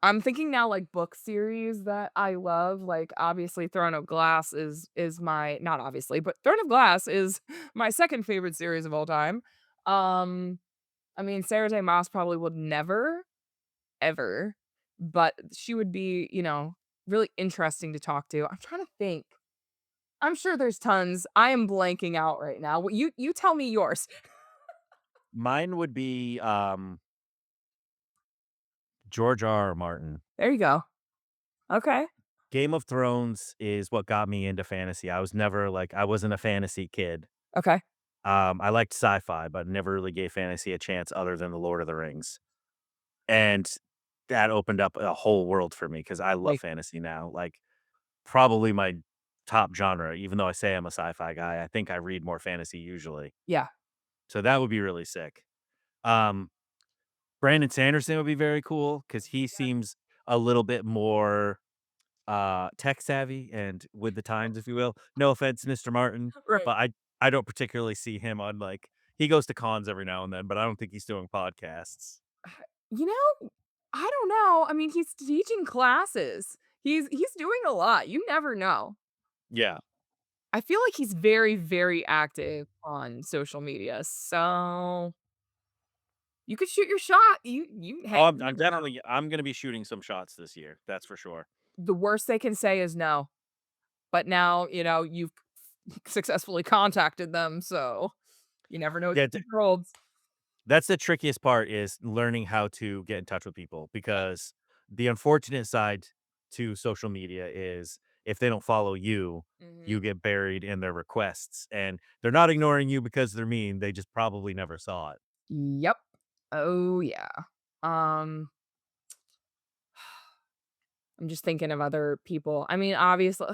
I'm thinking now like book series that I love, like, obviously Throne of Glass is my not obviously, but Throne of Glass is my second favorite series of all time. Um, I mean, Sarah J. Maas probably would never, ever, but she would be, really interesting to talk to. I'm trying to think. I'm sure there's tons. I am blanking out right now. You tell me yours. Mine would be, George R. R. Martin. There you go. Okay. Game of Thrones is what got me into fantasy. I wasn't a fantasy kid. Okay. I liked sci-fi, but never really gave fantasy a chance other than The Lord of the Rings. And that opened up a whole world for me because I love Like, fantasy now. Like, probably my top genre, even though I say I'm a sci-fi guy, I think I read more fantasy usually. yeah. So that would be really sick. Um, Brandon Sanderson would be very cool because he seems a little bit more tech savvy and with the times, if you will. No offense, Mr. Martin, Right. but I don't particularly see him on like he goes to cons every now and then, but I don't think he's doing podcasts. You know, I don't know. I mean, he's teaching classes. He's doing a lot. You never know. Yeah. I feel like he's very, very active on social media. So you could shoot your shot. You hey, Oh, you I'm never know. definitely I'm gonna be shooting some shots this year. That's for sure. The worst they can say is no. But now, you've successfully contacted them. So you never know what Yeah, the future holds. that's the trickiest part is learning how to get in touch with people because the unfortunate side to social media is if they don't follow you, Mhm. you get buried in their requests and they're not ignoring you because they're mean. They just probably never saw it. Yep. Oh yeah. Um I'm just thinking of other people. I mean, obviously,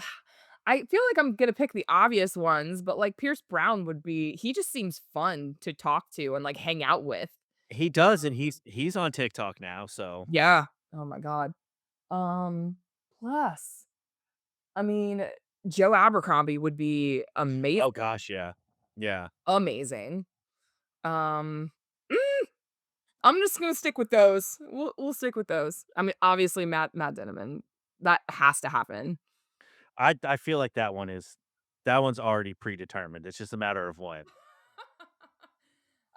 I feel like I'm gonna pick the obvious ones, but like Pierce Brown would be he just seems fun to talk to and like hang out with. He does, and he's on TikTok now, so Yeah. Oh my god. Um plus, I mean, Joe Abercrombie would be oh gosh, yeah. Yeah. amazing. Um mm, I'm just gonna stick with those. We'll stick with those. I mean, obviously Matt Denneman. That has to happen. I feel like that one's already predetermined. It's just a matter of when.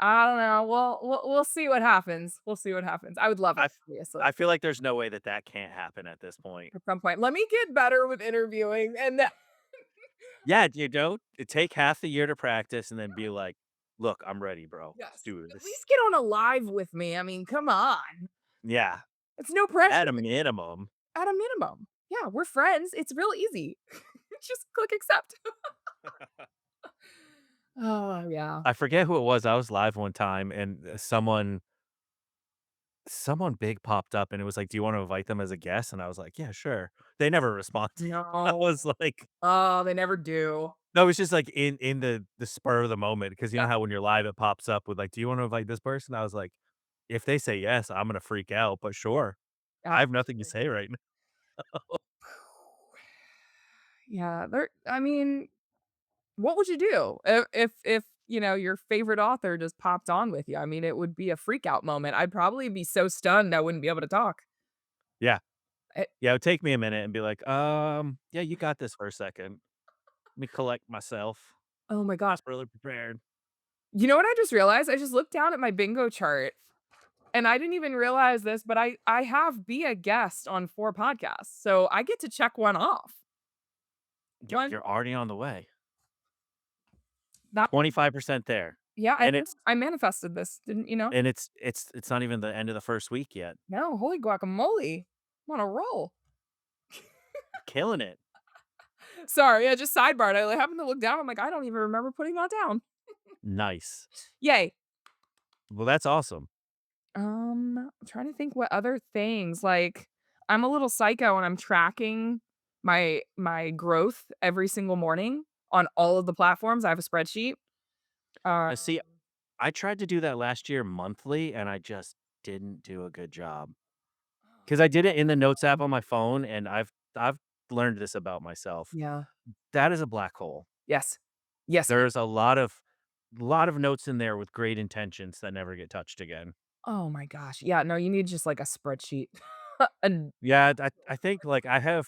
I don't know. We'll see what happens. We'll see what happens. I would love I it, f obviously, I feel like there's no way that that can't happen at this point. at some point. Let me get better with interviewing and then Yeah, you know, take half the year to practice and then be like, "Look, I'm ready, bro. Let's yes. do At this." least get on a live with me. I mean, come on. Yeah, It's no pressure at a minimum. at a minimum. Yeah, we're friends. It's real easy. Just click accept. Oh, yeah. I forget who it was. I was live one time and someone big popped up and it was like, "Do you wanna invite them as a guest?" And I was like, "Yeah, sure." They never responded. I No. was like Oh, they never do. no, it's just like in the spur of the moment because you know Yeah, how when you're live it pops up with like, "Do you wanna invite this person?" I was like, "If they say yes, I'm gonna freak out, but sure. I have nothing to absolutely. say right now." Yeah, I mean, what would you do if, your favorite author just popped on with you? I mean, it would be a freak out moment. I'd probably be so stunned I wouldn't be able to talk. Yeah. Eh Yeah, it would take me a minute and be like, yeah, you got this for a second. Let me collect myself. oh my gosh. Not really prepared." You know what I just realized? I just looked down at my bingo chart, and I didn't even realize this, but I have be a guest on 4 podcasts, so I get to check one off. One You're already on the way. that 25% there. yeah, And it's I manifested this, didn't you know? and it's not even the end of the first week yet. No, holy guacamole. I'm on a roll. Killing it. Sorry, I just sidebarred. I happened to look down. I'm like, I don't even remember putting that down. Nice. Yay. Well, that's awesome. I'm trying to think what other things like I'm a little psycho and I'm tracking my growth every single morning on all of the platforms. I have a spreadsheet. Um, See, I tried to do that last year monthly, and I just didn't do a good job. Because I did it in the notes app on my phone, and I've learned this about myself. yeah. That is a black hole. Yes. Yes. There's a lot of notes in there with great intentions that never get touched again. Oh my gosh. Yeah, no, you need just like a spreadsheet. And Yeah, I think, like, I have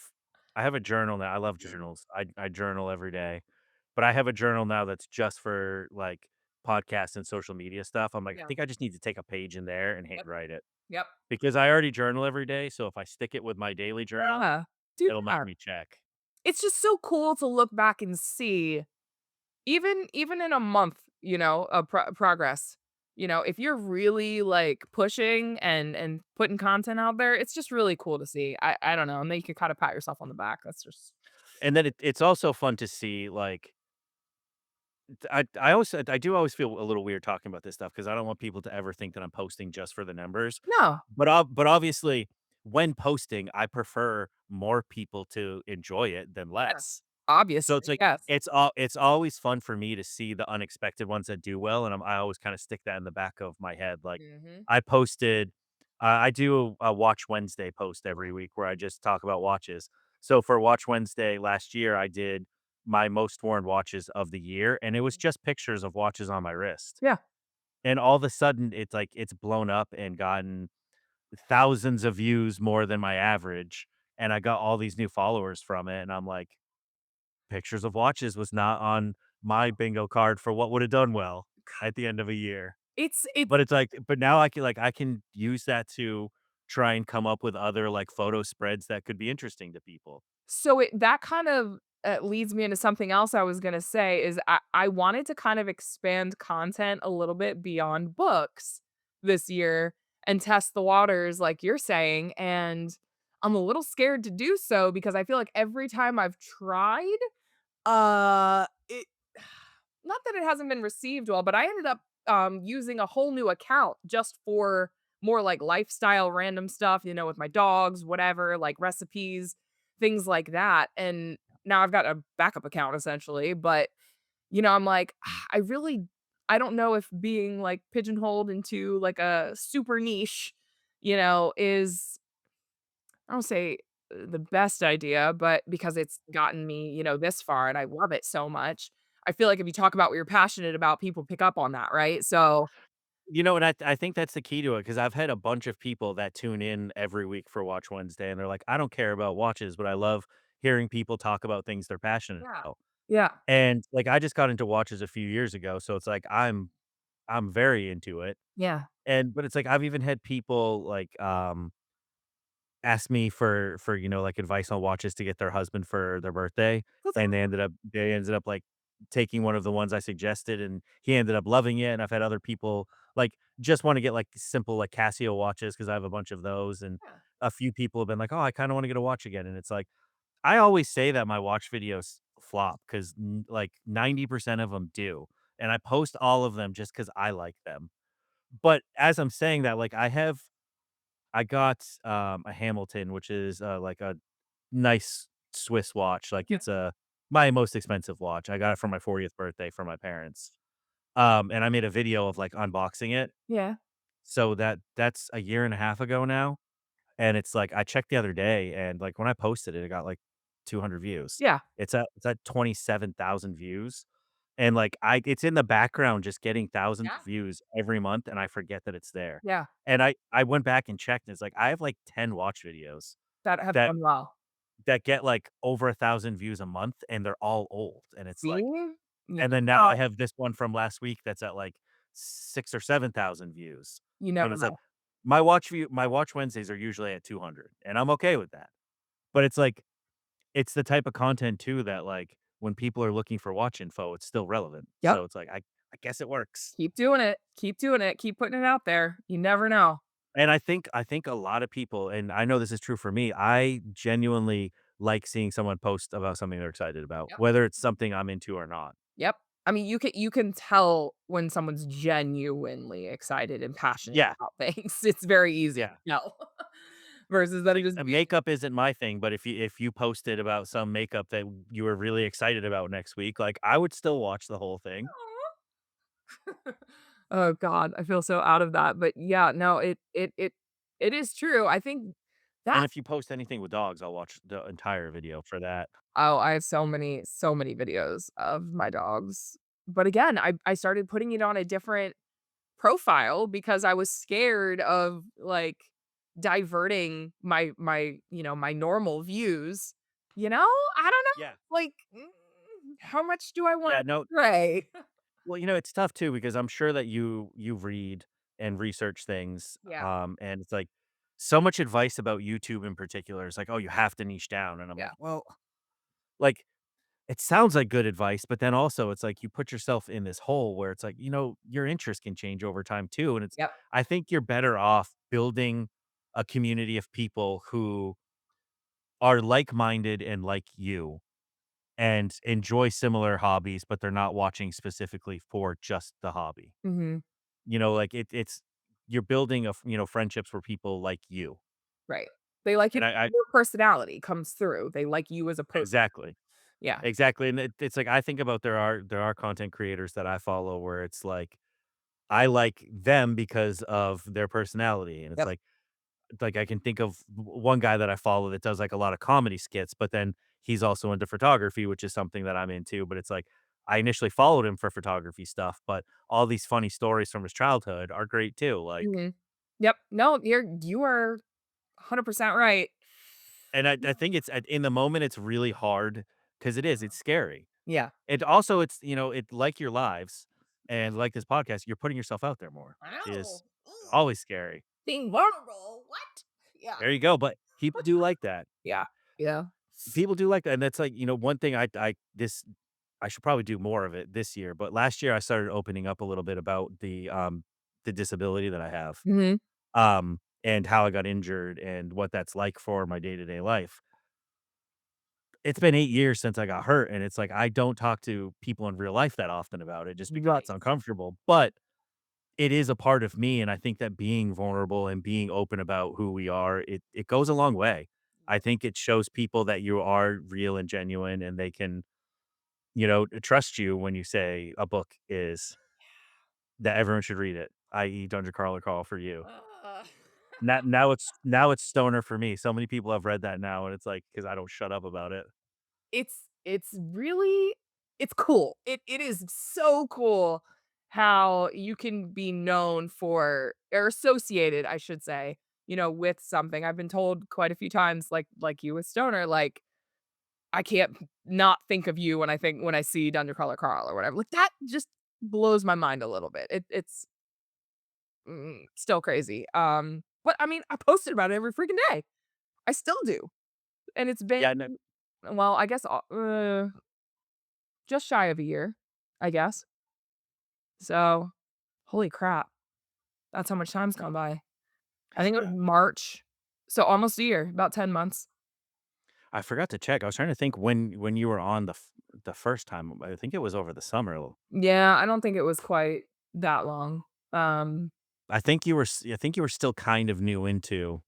a journal now. I love journals. I journal every day, but I have a journal now that's just for, like, podcasts and social media stuff. I'm like, I yeah. think I just need to take a page in there and Yep. handwrite it Yep. because I already journal every day, so if I stick it with my daily journal, Yeah. Do it'll make that. me check. It's just so cool to look back and see even in a month, of progress, if you're really, like, pushing and putting content out there, it's just really cool to see. I don't know, and then you can kinda pat yourself on the back. That's just And then it's also fun to see, like, I do always feel a little weird talking about this stuff because I don't want people to ever think that I'm posting just for the numbers. no, But obviously, when posting, I prefer more people to enjoy it than yes. less. So it's Obviously, like yes. it's always fun for me to see the unexpected ones that do well, and I always kinda stick that in the back of my head, like, Mhm. I posted I do a Watch Wednesday post every week where I just talk about watches. So for Watch Wednesday last year, I did my most worn watches of the year, and it was just pictures of watches on my wrist. Yeah. And all of a sudden, it's like it's blown up and gotten thousands of views more than my average, and I got all these new followers from it, and I'm like, pictures of watches was not on my bingo card for what would have done well at the end of a year. It's But it's like but now I can use that to try and come up with other, like, photo spreads that could be interesting to people. so it that kind of, leads me into something else I was gonna say is I wanted to kind of expand content a little bit beyond books this year and test the waters like you're saying, and I'm a little scared to do so because I feel like every time I've tried, it not that it hasn't been received well, but I ended up, using a whole new account just for more, like, lifestyle random stuff, with my dogs, whatever, like, recipes, things like that, and now I've got a backup account essentially, but, I'm like, I don't know if being, like, pigeonholed into, like, a super niche, is I don't say the best idea, but because it's gotten me, this far and I love it so much. I feel like if you talk about what you're passionate about, people pick up on that, right? So, And I think that's the key to it because 'cause I've had a bunch of people that tune in every week for Watch Wednesday, and they're like, "I don't care about watches, but I love hearing people talk about things they're passionate yeah. about." Yeah. And, like, I just got into watches a few years ago, so it's like I'm very into it. Yeah. And but it's like I've even had people like ask me for, like, advice on watches to get their husband for their birthday, That's and cool. they ended up, like, taking one of the ones I suggested, and he ended up loving it, and I've had other people, like, just wanna get, like, simple, like, Casio watches because I have a bunch of those, and Yeah. a few people have been like, "Oh, I kinda wanna get a watch again," and it's like, I always say that my watch videos flop 'cause, like, 90% of them do, and I post all of them just because I like them. But as I'm saying that, like, I got, a Hamilton, which is, like a nice Swiss watch, like, Yeah. it's, my most expensive watch. I got it for my 40th birthday from my parents, and I made a video of, like, unboxing it. Yeah. So that's a year and a half ago now, and it's like, I checked the other day, and, like, when I posted it, it got, like, 200 views. Yeah. It's at 27,000 views, and, like, it's in the background just getting thousands Yeah. of views every month, and I forget that it's there. Yeah. And I went back and checked, and it's like, I have, like, 10 watch videos That have that done well. that get, like, over 1,000 views a month, and they're all old, and it's like See? You and then now I know. have this one from last week that's at, like, 6 or 7,000 views. You So never it's like know. my watch Wednesdays are usually at 200, and I'm okay with that. But it's like it's the type of content too that, like, when people are looking for watch info, it's still relevant. Yep. So it's like, I guess it works. Keep doing it. Keep doing it. Keep putting it out there. You never know. And I think a lot of people, and I know this is true for me, I genuinely like seeing someone post about something they're excited about, Yep. whether it's something I'm into or not. Yep. I mean, you can tell when someone's genuinely excited and passionate Yeah, about things. It's very easy yeah. to tell versus them Like, just being makeup isn't my thing, but if you posted about some makeup that you were really excited about next week, like, I would still watch the whole thing. Oh god, I feel so out of that, but yeah, no, it is true. I think And that if you post anything with dogs, I'll watch the entire video for that. oh, I have so many videos of my dogs. But again, I started putting it on a different profile because I was scared of, like, diverting my normal views, you know? I don't Yeah. know, like, how much do I wanna Yeah, no. stray? Well, it's tough too because I'm sure that you read and research things, Yeah, and it's like so much advice about YouTube in particular is like, "Oh, you have to niche down," and I'm yeah, like, "Well," like, it sounds like good advice, but then also it's like you put yourself in this hole where it's like, your interest can change over time too, and yep, I think you're better off building a community of people who are like-minded and like you and enjoy similar hobbies, but they're not watching specifically for just the hobby. mhm, Like it's you're building friendships where people like you. right. They like you And I your personality comes through. They like you as a person. exactly. Yeah, Exactly. And it's like I think about there are content creators that I follow where it's like I like them because of their personality. And it's yep, like I can think of one guy that I follow that does like a lot of comedy skits, but then he's also into photography, which is something that I'm into. But it's like I initially followed him for photography stuff, but all these funny stories from his childhood are great too. Like, mhm. Yep, no, you are 100% right. and I think in the moment it's really hard because it's scary. Yeah. And also it like your lives and like this podcast, you're putting yourself out there more I is know. always scary. Being vulnerable, what? Yeah. There you go. But people do like that. Yeah. Yeah. People do like that. And that's like, one thing I should probably do more of it this year. But last year I started opening up a little bit about the disability that I have. Mhm. And how I got injured and what that's like for my day-to-day life. It's been 8 years since I got hurt, and it's like I don't talk to people in real life that often about it just because it's Right. uncomfortable, but it is a part of me, and I think that being vulnerable and being open about who we are, it goes a long way. I think it shows people that you are real and genuine, and they can, trust you when you say a book is that everyone should read it, i.e. Dungeon Crawler Call for you. Uh, Now it's Stoner for me. So many people have read that now, and it's like because I don't shut up about it. it's really it's cool. It is so cool how you can be known for or associated, I should say, with something. I've been told quite a few times, like you with Stoner, like, I can't not think of you when I see Dungeon Crawler Carl or whatever. Like, that just blows my mind a little bit. It's still crazy. But I mean, I posted about it every freaking day. I still do. And it's been, Yeah, no, well, I guess, just shy of a year, I guess. So, holy crap. That's how much time's gone by. I think it was March. So almost a year, about 10 months. I forgot to check. I was trying to think when you were on the first time. I think it was over the summer. Yeah, I don't think it was quite that long. Um, I think you were still kind of new into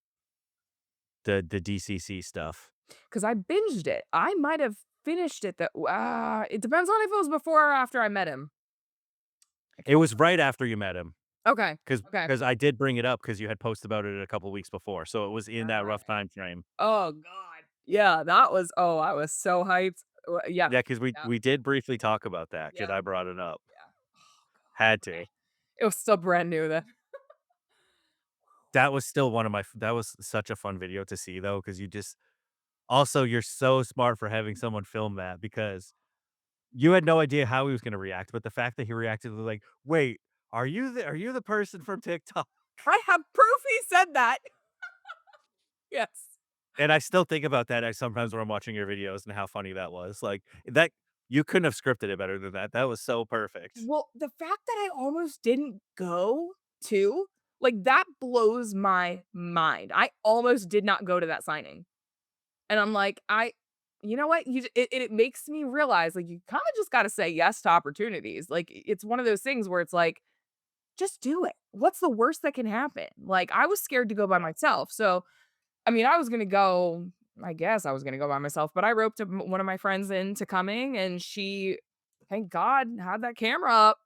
the DCC stuff. because I binged it. I might have finished it it depends on if it was before or after I met him. It was right after you met him, Okay. because Okay. I did bring it up because you had posted about it a couple weeks before, so it was in that rough Alright. time frame. Oh god. Yeah, that was, oh, I was so hyped. Yeah. Yeah, because Yeah. we did briefly talk about that because Yeah. I brought it up. Yeah. Had Okay. to. It was still brand new then. That was still one of my that was such a fun video to see though, because you just also, you're so smart for having someone film that because you had no idea how he was gonna react, but the fact that he reacted was like, "Wait, are you the person from TikTok?" I have proof he said that. Yes. And I still think about that, sometimes when I'm watching your videos and how funny that was, like, that you couldn't have scripted it better than that. That was so perfect. Well, the fact that I almost didn't go too, like, that blows my mind. I almost did not go to that signing. And I'm like, you know what? It makes me realize, like, you kinda just gotta say yes to opportunities. Like, it's one of those things where it's like, just do it. What's the worst that can happen? Like, I was scared to go by myself. So, I mean, I guess I was gonna go by myself, but I roped one of my friends into coming, and she, thank God, had that camera up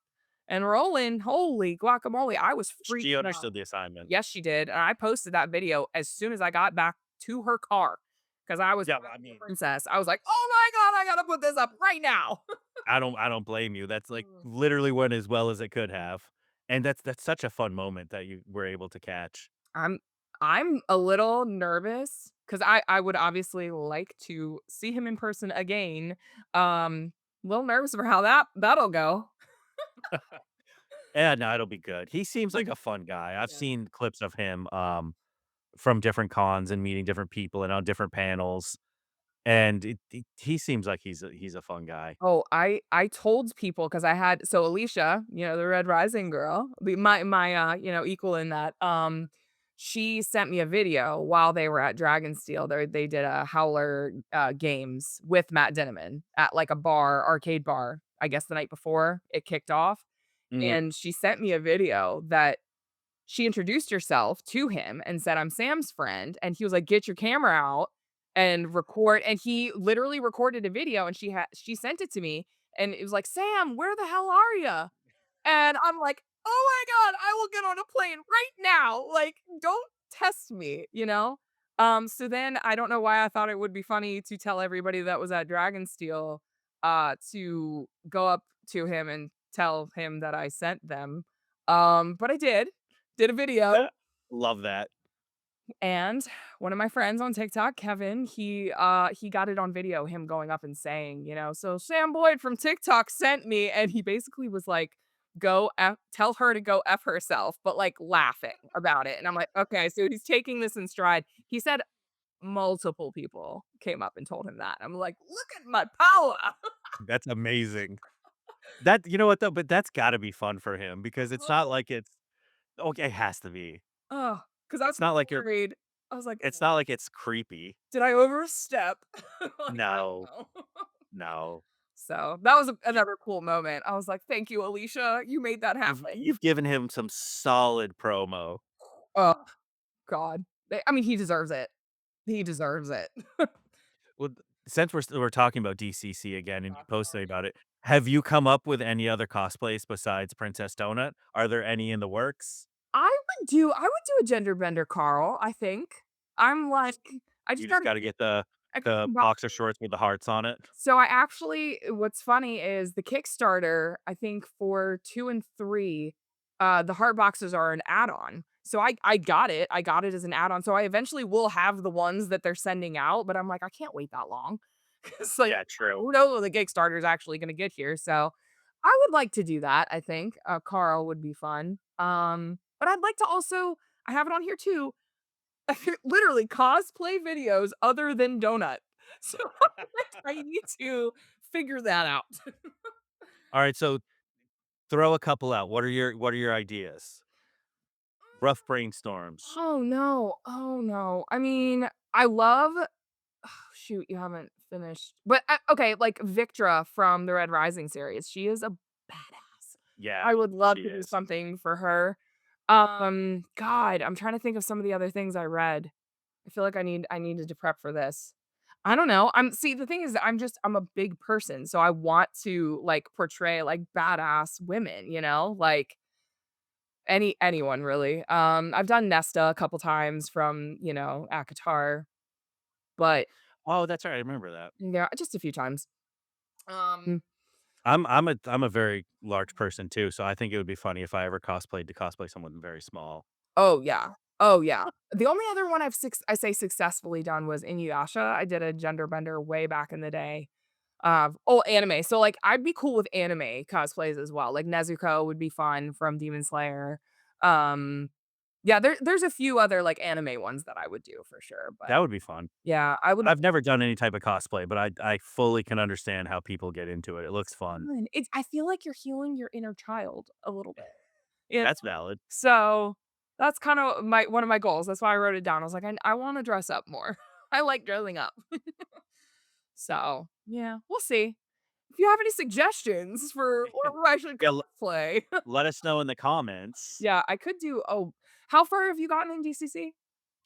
and rolling. Holy guacamole, I was She freaking out. understood the assignment. Yes, she did, and I posted that video as soon as I got back to her car because I was Yeah, proud I of a mean, princess. I was like, "Oh my god, I gotta put this up right now." I don't blame you. That's, like, Mm. literally went as well as it could have, and that's such a fun moment that you were able to catch. I'm I'm a little nervous because I would obviously like to see him in person again. A little nervous for how that'll go. Yeah, no, it'll be good. He seems like a fun guy. I've seen clips of him, from different cons and meeting different people and on different panels, and he seems like he's a fun guy. Oh, I told people because I had, so Alicia, the Red Rising girl, my equal in that, she sent me a video while they were at Dragonsteel. They did a Howler, games with Matt Dinniman at, like, a arcade bar, I guess the night before it kicked off, Mhm. and she sent me a video that she introduced herself to him and said, "I'm Sam's friend," and he was like, "Get your camera out and record," and he literally recorded a video, and she sent it to me, and it was like, "Sam, where the hell are you?" And I'm like, "Oh my god, I will get on a plane right now, like, don't test me," you know? So then I don't know why I thought it would be funny to tell everybody that was at Dragonsteel, to go up to him and tell him that I sent them, but I did a video, Uh, Love that. and one of my friends on TikTok, Kevin, he got it on video, him going up and saying, "So Sam Boyd from TikTok sent me," and he basically was like, tell her to go F herself, but, like, laughing about it, and I'm like, "Okay, so he's taking this in stride." He said multiple people came up and told him that. I'm like, "Look at my power." That's amazing. That you know what, though? But that's gotta be fun for him because it's not like it's okay, it has to be. Oh, because I was It's not like you're worried. I was like, it's not like it's creepy. "Did I overstep?" Like, I don't No, know. no. So, that was You another cool moment. I was like, "Thank you, Alicia. You made that happen." you've given him some solid promo. Oh, god. I mean, he deserves it. He deserves it. Well, since we're talking about DCC again and you Talking about posted it. about it, have you come up with any other cosplays besides Princess Donut? Are there any in the works? I would do a gender bender Carl, I think. I'm like, I just You just gotta gotta get I the boxer shorts with the hearts on it? So I actually, what's funny is the Kickstarter, I think for 2 and 3, the heart boxes are an add-on. So I got it. I got it as an add-on. So I eventually will have the ones that they're sending out, but I'm like, I can't wait that long. It's like, Yeah, true. who knows when the Kickstarter is actually gonna get here. So, I would like to do that, I think. Carl would be fun. But I'd like to also I have it on here too, literally cosplay videos other than Donut. So I need to figure that out. All right, so throw a couple out. What are your ideas? Rough brainstorms. Oh no. Oh no. I mean, I love shoot, you haven't finished. But okay, like Victra from the Red Rising series. She is a badass. Yeah, I would love she to do is. something for her. God, I'm trying to think of some of the other things I read. I feel like I needed to prep for this. I don't know. See, the thing is I'm a big person, so I want to like portray like badass women, Like anyone really. I've done Nesta a couple times from, Akatar, but Oh, that's right, I remember that. yeah, just a few times. Um, I'm a very large person too, so I think it would be funny if I ever cosplayed to cosplay someone very small. oh yeah. Oh yeah. The only other one I say successfully done was Inuyasha. I did a gender bender way back in the day. Anime. So, like, I'd be cool with anime cosplays as well. Like, Nezuko would be fun from Demon Slayer. Um, yeah, there's a few other, like, anime ones that I would do for sure, but That would be fun. yeah, I would I've never done any type of cosplay, but I fully can understand how people get into it. It looks fun. fun. I feel like you're healing your inner child a little bit. Yeah. That's valid. So, that's kinda my one of my goals. That's why I wrote it down. I was like, "I wanna dress up more." I like dressing up. So, yeah, we'll see. If you have any suggestions for what I should Yeah, cosplay. let us know in the comments. Yeah, I could do how far have you gotten in DCC?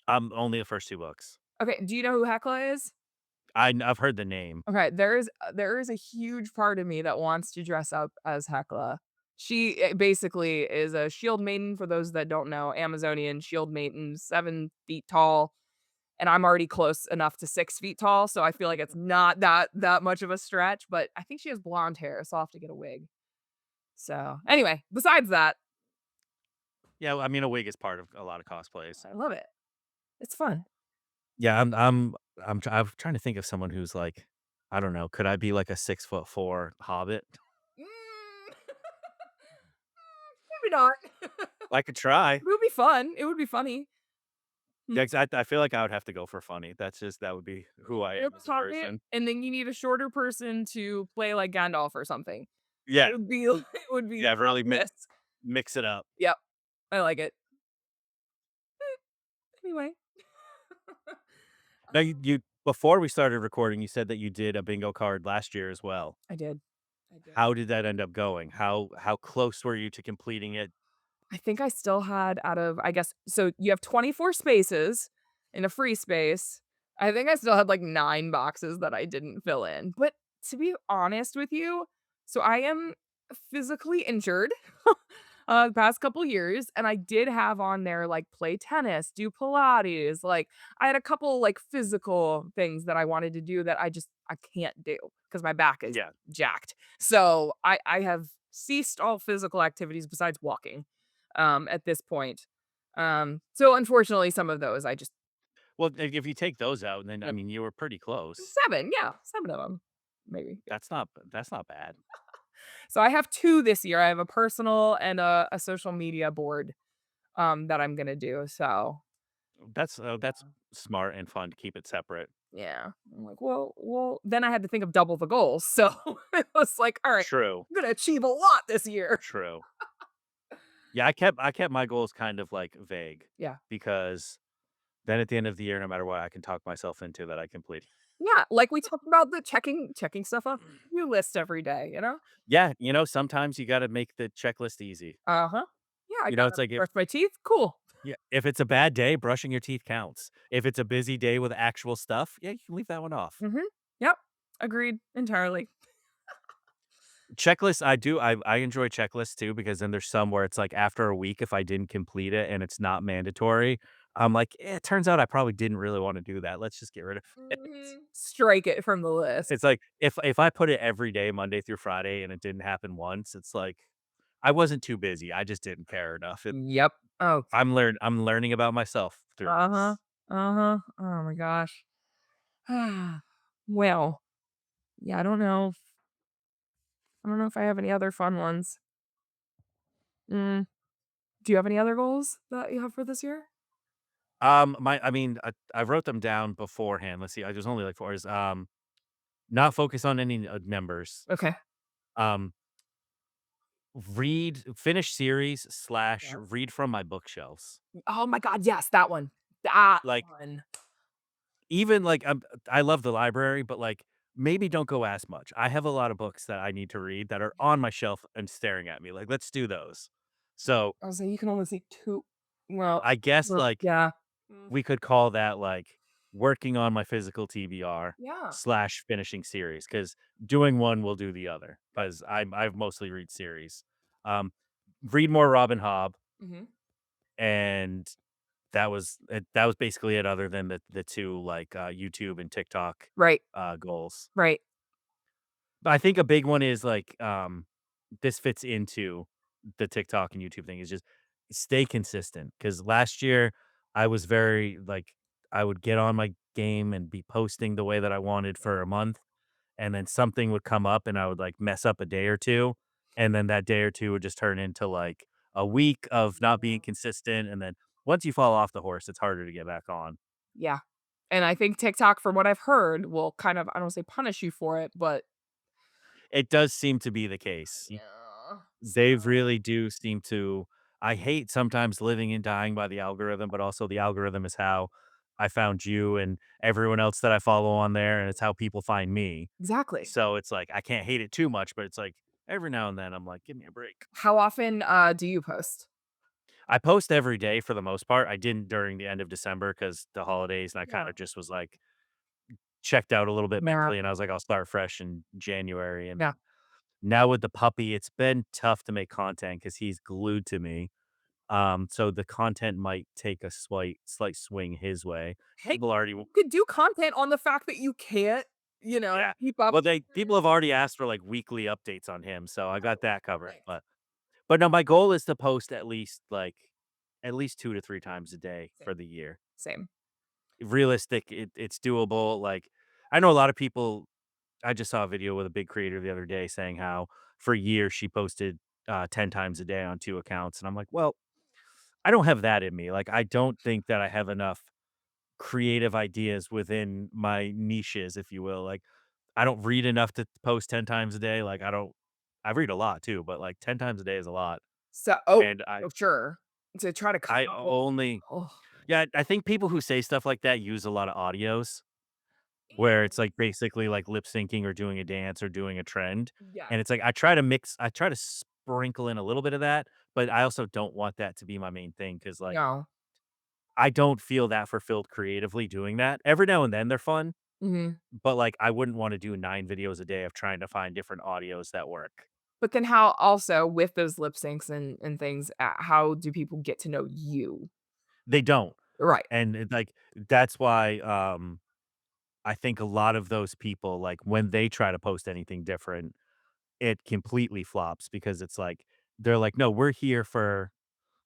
Only the first 2 books. Okay, do you know who Hecla is? I've heard the name. Okay, there is a huge part of me that wants to dress up as Hecla. She, basically is a shield maiden, for those that don't know, Amazonian shield maiden, 7 feet tall, and I'm already close enough to 6 feet tall, so I feel like it's not that much of a stretch, but I think she has blonde hair, so I'll have to get a wig. So, anyway, besides that, Yeah, well, I mean, a wig is part of a lot of cosplays. I love it. It's fun. Yeah, I'm trying to think of someone who's like, I don't know, could I be like a 6'4" hobbit? Mm. Maybe not. I could try. It would be fun. It would be funny. Hmm. Yeah, 'cause I feel like I would have to go for funny. That would be who I You're am the as a target, person. and then you need a shorter person to play like Gandalf or something. Yeah, It would be it would be yeah, really hilarious. mix it up. Yep, I like it. Anyway. Now you before we started recording, you said that you did a bingo card last year as well. I did. I did. How did that end up going? How close were you to completing it? I think I still had out of I guess so you have 24 spaces in a free space. I think I still had like 9 boxes that I didn't fill in. But to be honest with you, so I am physically injured the past couple years, and I did have on there like play tennis, do Pilates, like I had a couple like physical things that I wanted to do that I can't do because my back is Yeah. jacked. So I have ceased all physical activities besides walking at this point. So unfortunately, some of those I just Well, if you take those out, then I yep, mean, you were pretty close. 7, yeah, 7 of them, maybe. Yeah. That's not bad. So I have 2 this year. I have a personal and a social media board that I'm gonna do. So That's smart and fun to keep it separate. yeah, I'm like, well. Then I had to think of double the goals. So it was like, all right, True. I'm gonna achieve a lot this year. True. Yeah, I kept my goals kind of like vague Yeah, because then at the end of the year, no matter what, I can talk myself into that I complete. yeah. Like we talked about the checking stuff off your list every day. Yeah, sometimes you got to make the checklist easy. Uh huh. Yeah, I It's gotta like brush my teeth. Cool. yeah, if it's a bad day, brushing your teeth counts. If it's a busy day with actual stuff, yeah, you can leave that one off. Mhm. Yep. Agreed entirely. Checklists, I enjoy checklists too because then there's some where it's like after a week, if I didn't complete it and it's not mandatory, I'm like, it turns out I probably didn't really want to do that. Let's just get rid of it. Strike it from the list. It's like if I put it every day, Monday through Friday, and it didn't happen once, it's like I wasn't too busy. I just didn't care enough. Yep. Oh, I'm learning about myself through uh-huh. this. Uh-huh. Oh my gosh. Well, yeah, I don't know. I don't know if I have any other fun ones. Mm, do you have any other goals that you have for this year? I mean, I wrote them down beforehand. Let's see, I there's only like four. Is not focus on any members. Okay. Um, finish series slash Yes. read from my bookshelves. Oh my god, yes, that one. That Like one. even like I love the library, but like maybe don't go as much. I have a lot of books that I need to read that are on my shelf and staring at me. Like let's do those. So I was like, you can only see 2. Well, I guess well, like yeah. Mm. we could call that like working on my physical TBR Yeah. slash finishing series because doing one will do the other because I've mostly read series. Um, read more Robin Hobb, Mhm. and that was basically it. Other than the two like YouTube and TikTok Right, goals, right. but I think a big one is like this fits into the TikTok and YouTube thing is just stay consistent. Because last year I was very like I would get on my game and be posting the way that I wanted for a month, and then something would come up and I would like mess up a day or two, and then that day or two would just turn into like a week of not being consistent, and then once you fall off the horse, it's harder to get back on. Yeah. And I think TikTok, from what I've heard, will kind of, I don't say punish you for it, but It does seem to be the case. yeah. They really do seem to. I hate sometimes living and dying by the algorithm, but also the algorithm is how I found you and everyone else that I follow on there, and it's how people find me. Exactly. So it's like I can't hate it too much, but it's like every now and then I'm like, give me a break. How often, do you post? I post every day for the most part. I didn't during the end of December because the holidays, and I kind Yeah. of just was like checked out a little bit Yeah. mentally, and I was like, I'll start fresh in January. And Yeah. now with the puppy, it's been tough to make content because he's glued to me. So the content might take a slight swing his way. Hey, People already you could do content on the fact that you can't, yeah. keep up. Well, people have already asked for, like, weekly updates on him, so I got Oh, that covered, perfect. but no, my goal is to post at least, like, at least 2 to 3 times a day Same. for the year. Same. Realistic, it's doable, like, I know a lot of people. I just saw a video with a big creator the other day saying how for years she posted, 10 times a day on 2 accounts, and I'm like, "Well, I don't have that in me." Like, I don't think that I have enough creative ideas within my niches, if you will. Like, I don't read enough to post 10 times a day. Like, I read a lot too, but like 10 times a day is a lot. So oh, And oh, sure. To try to come I up with only, oh, yeah, I think people who say stuff like that use a lot of audios where it's and like basically like lip syncing or doing a dance or doing a trend. yes. And it's like I try to sprinkle in a little bit of that, but I also don't want that to be my main thing because like No. I don't feel that fulfilled creatively doing that. Every now and then they're fun, Mhm. but, like, I wouldn't wanna do 9 videos a day of trying to find different audios that work. But then how also with those lip syncs and things, how do people get to know you? They don't, Right. and like, that's why, I think a lot of those people, like, when they try to post anything different, it completely flops because it's like they're like, "No, we're here for"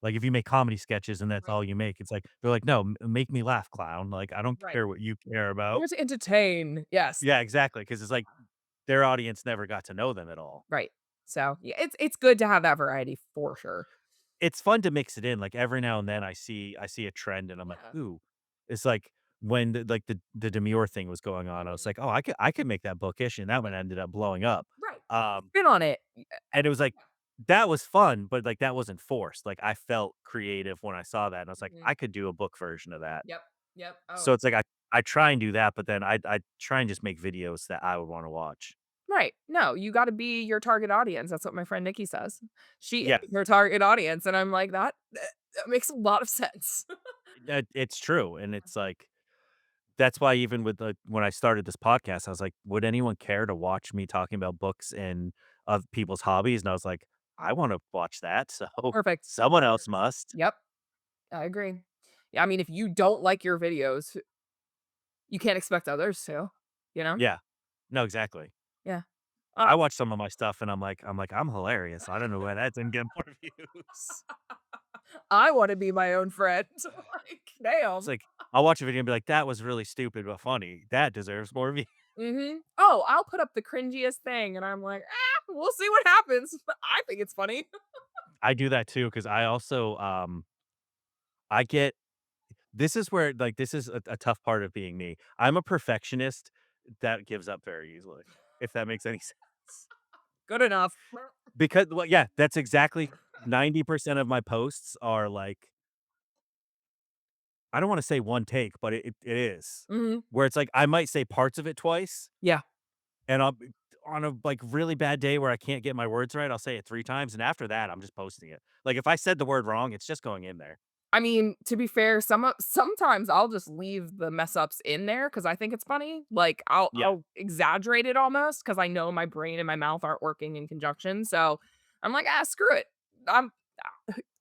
like, if you make comedy sketches and that's Right. all you make, it's like they're like, "No, make me laugh, clown." Like, I don't Right. care what you care about. Here to entertain. Yes. Yeah, exactly, because it's like their audience never got to know them at all. Right. So, yeah, it's good to have that variety for sure. It's fun to mix it in, like, every now and then I see a trend and I'm like, Yeah. "Ooh." It's like when the Demure thing was going on, I was Mhm. like, "Oh, I could make that bookish," and that one ended up blowing up. Right. Um, Spin on it. and it was like, that was fun, but, like, that wasn't forced, like, I felt creative when I saw that, and I was like, Mhm. "I could do a book version of that." Yep. Yep. Oh, So it's like I try and do that, but then I try and just make videos that I would wanna watch. right. No, you gotta be your target audience. That's what my friend Nikki says. She is Yeah, her target audience, and I'm like, that makes a lot of sense. it's true, and it's like that's why even with the when I started this podcast, I was like, "Would anyone care to watch me talking about books and of people's hobbies?" And I was like, "I wanna watch that, so Perfect. someone else must." Yep. I agree. Yeah, I mean, if you don't like your videos, you can't expect others to, you know? Yeah. No, exactly. Yeah. I watch some of my stuff and I'm like, "I'm hilarious. I don't know why that didn't get more views." I want to be my own friend. Like, It's damn. like I'll watch a video and be like, "That was really stupid but funny. That deserves more views." Oh, I'll put up the cringiest thing, and I'm like, we'll see what happens. I think it's funny. I do that too because I also I get this is where like this is a tough part of being me. I'm a perfectionist that gives up very easily, if that makes any sense. Good enough. Because well, yeah, that's exactly 90% of my posts are like I don't want to say one take, but it is. hmm Where it's like I might say parts of it twice, Yeah. and I'll on a like really bad day where I can't get my words right, I'll say it 3 times, and after that, I'm just posting it. Like if I said the word wrong, it's just going in there. I mean, to be fair, sometimes I'll just leave the mess ups in there because I think it's funny. Like Yeah. I'll exaggerate it almost because I know my brain and my mouth aren't working in conjunction. So I'm like, screw it. I'm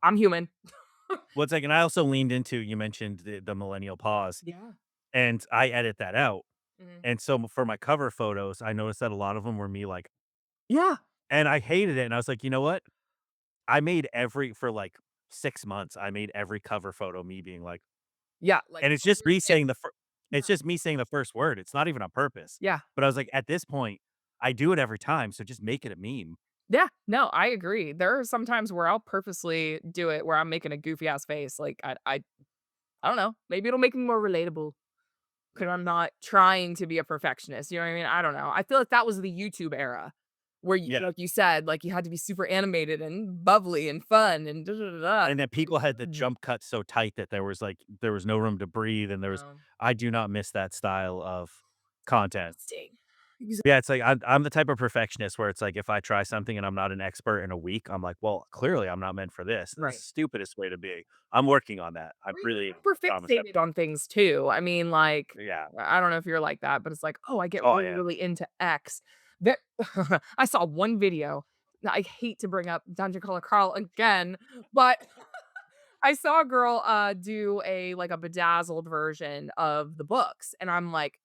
I'm human. Well, it's like, and I also leaned into you mentioned the millennial pause, Yeah. and I edit that out. Mhm. And so for my cover photos, I noticed that a lot of them were me like, Yeah. and I hated it. And I was like, you know what? I made every for like 6 months. I made every cover photo me being like, Yeah. Like and it's oh, just you're me sick. saying it's just me saying the first word. It's not even on purpose. Yeah. But I was like, at this point, I do it every time. So just make it a meme. Yeah. No, I agree. There are some times where I'll purposely do it where I'm making a goofy ass face. Like I don't know. Maybe it'll make me more relatable. 'Cause I'm not trying to be a perfectionist, you know what I mean? I don't know. I feel like that was the YouTube era where you Yeah. like you said, like, you had to be super animated and bubbly and fun and da da da da. And then people had the Mm, jump cut so tight that there was no room to breathe. And there was, no. I do not miss that style of content. Exhausting. Yeah, it's like I'm the type of perfectionist where it's like if I try something and I'm not an expert in a week, I'm like, well, clearly I'm not meant for this. This is the Right. stupidest way to be. I'm working on that. I Or you're really hyper promise that. fixated on things too. I mean, like, Yeah. I don't know if you're like that, but it's like, "Oh, I get Oh really, yeah. really into X." There I saw one video. Now, I hate to bring up Dungeon Crawler Carl again, but I saw a girl, do a bedazzled version of the books, and I'm like,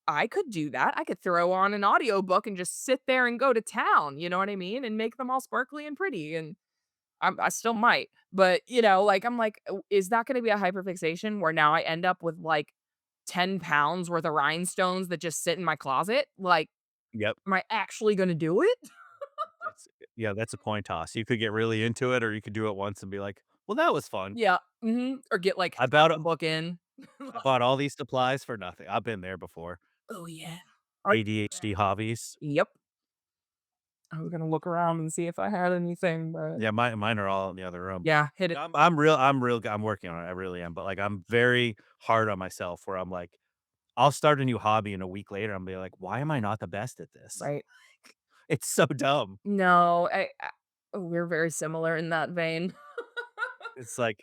"I could do that. I could throw on an audiobook and just sit there and go to town," you know what I mean? And make them all sparkly and pretty, and I still might, but, like, I'm like, is that gonna be a hyperfixation where now I end up with, like, 10 pounds worth of rhinestones that just sit in my closet? Like, Yep. am I actually gonna do it? It's yeah, that's a coin toss. You could get really into it or you could do it once and be like, well, that was fun. Yeah, or get, like, I half bought the book in. I bought all these supplies for nothing. I've been there before. Oh, yeah. Are you ADHD hobbies. Yep. I was gonna look around and see if I had anything, but Yeah, mine are all in the other room. yeah, hit it. I'm working on it. I really am. But like I'm very hard on myself where I'm like, I'll start a new hobby and a week later I'm be like, why am I not the best at this? Right. It's so dumb. No, we're very similar in that vein. It's like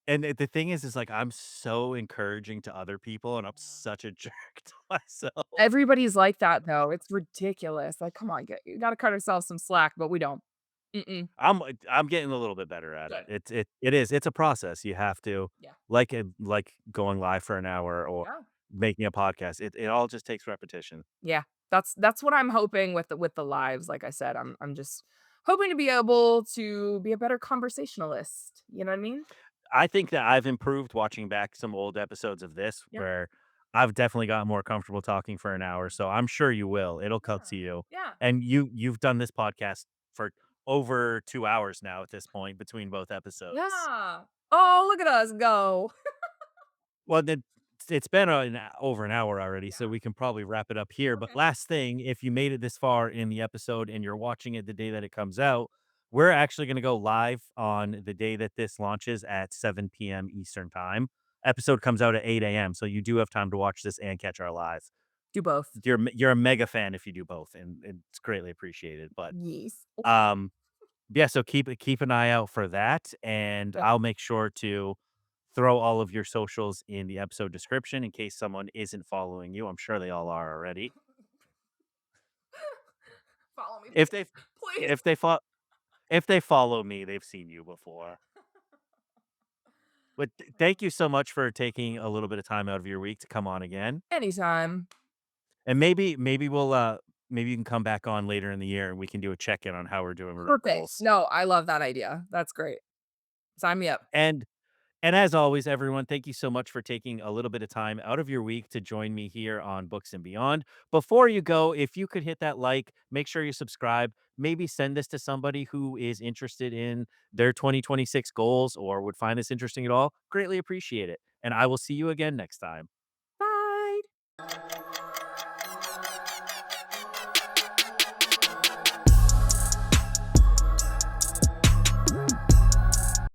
and the thing is like I'm so encouraging to other people and I'm such a jerk to myself. Everybody's like that, though. It's ridiculous. Like, come on, you gotta cut ourselves some slack, but we don't. Mm-mm. I'm getting a little bit better at it. Good. It's a process. You have to Yeah. like going live for an hour or Yeah. making a podcast. It all just takes repetition. Yeah. That's what I'm hoping with the lives, like I said. I'm just hoping to be able to be a better conversationalist. You know what I mean? I think that I've improved watching back some old episodes of this Yeah. where I've definitely gotten more comfortable talking for an hour. So I'm sure you will. It'll come Yeah. to you. Yeah. And you've done this podcast for over 2 hours now at this point between both episodes. Yeah. Oh, look at us go. Well, then it's been over an hour already, so Yeah. we can probably wrap it up here. But Okay. last thing, if you made it this far in the episode and you're watching it the day that it comes out, we're actually going to go live on the day that this launches at 7 p.m. Eastern time. Episode comes out at 8 a.m., so you do have time to watch this and catch our live. Do both. You're a mega fan if you do both, and it's greatly appreciated. But Yes. um, yeah, so keep an eye out for that, and Yeah. I'll make sure to throw all of your socials in the episode description in case someone isn't following you. I'm sure they all are already. Follow me, If they please. if they fo- if they follow me, they've seen you before. But thank you so much for taking a little bit of time out of your week to come on again. Anytime. And maybe we'll maybe you can come back on later in the year and we can do a check-in on how we're doing with our Perfect. goals. No, I love that idea. That's great. Sign me up. And as always, everyone, thank you so much for taking a little bit of time out of your week to join me here on Books and Beyond. Before you go, if you could hit that like, make sure you subscribe, maybe send this to somebody who is interested in their 2026 goals or would find this interesting at all. Greatly appreciate it. And I will see you again next time. Bye.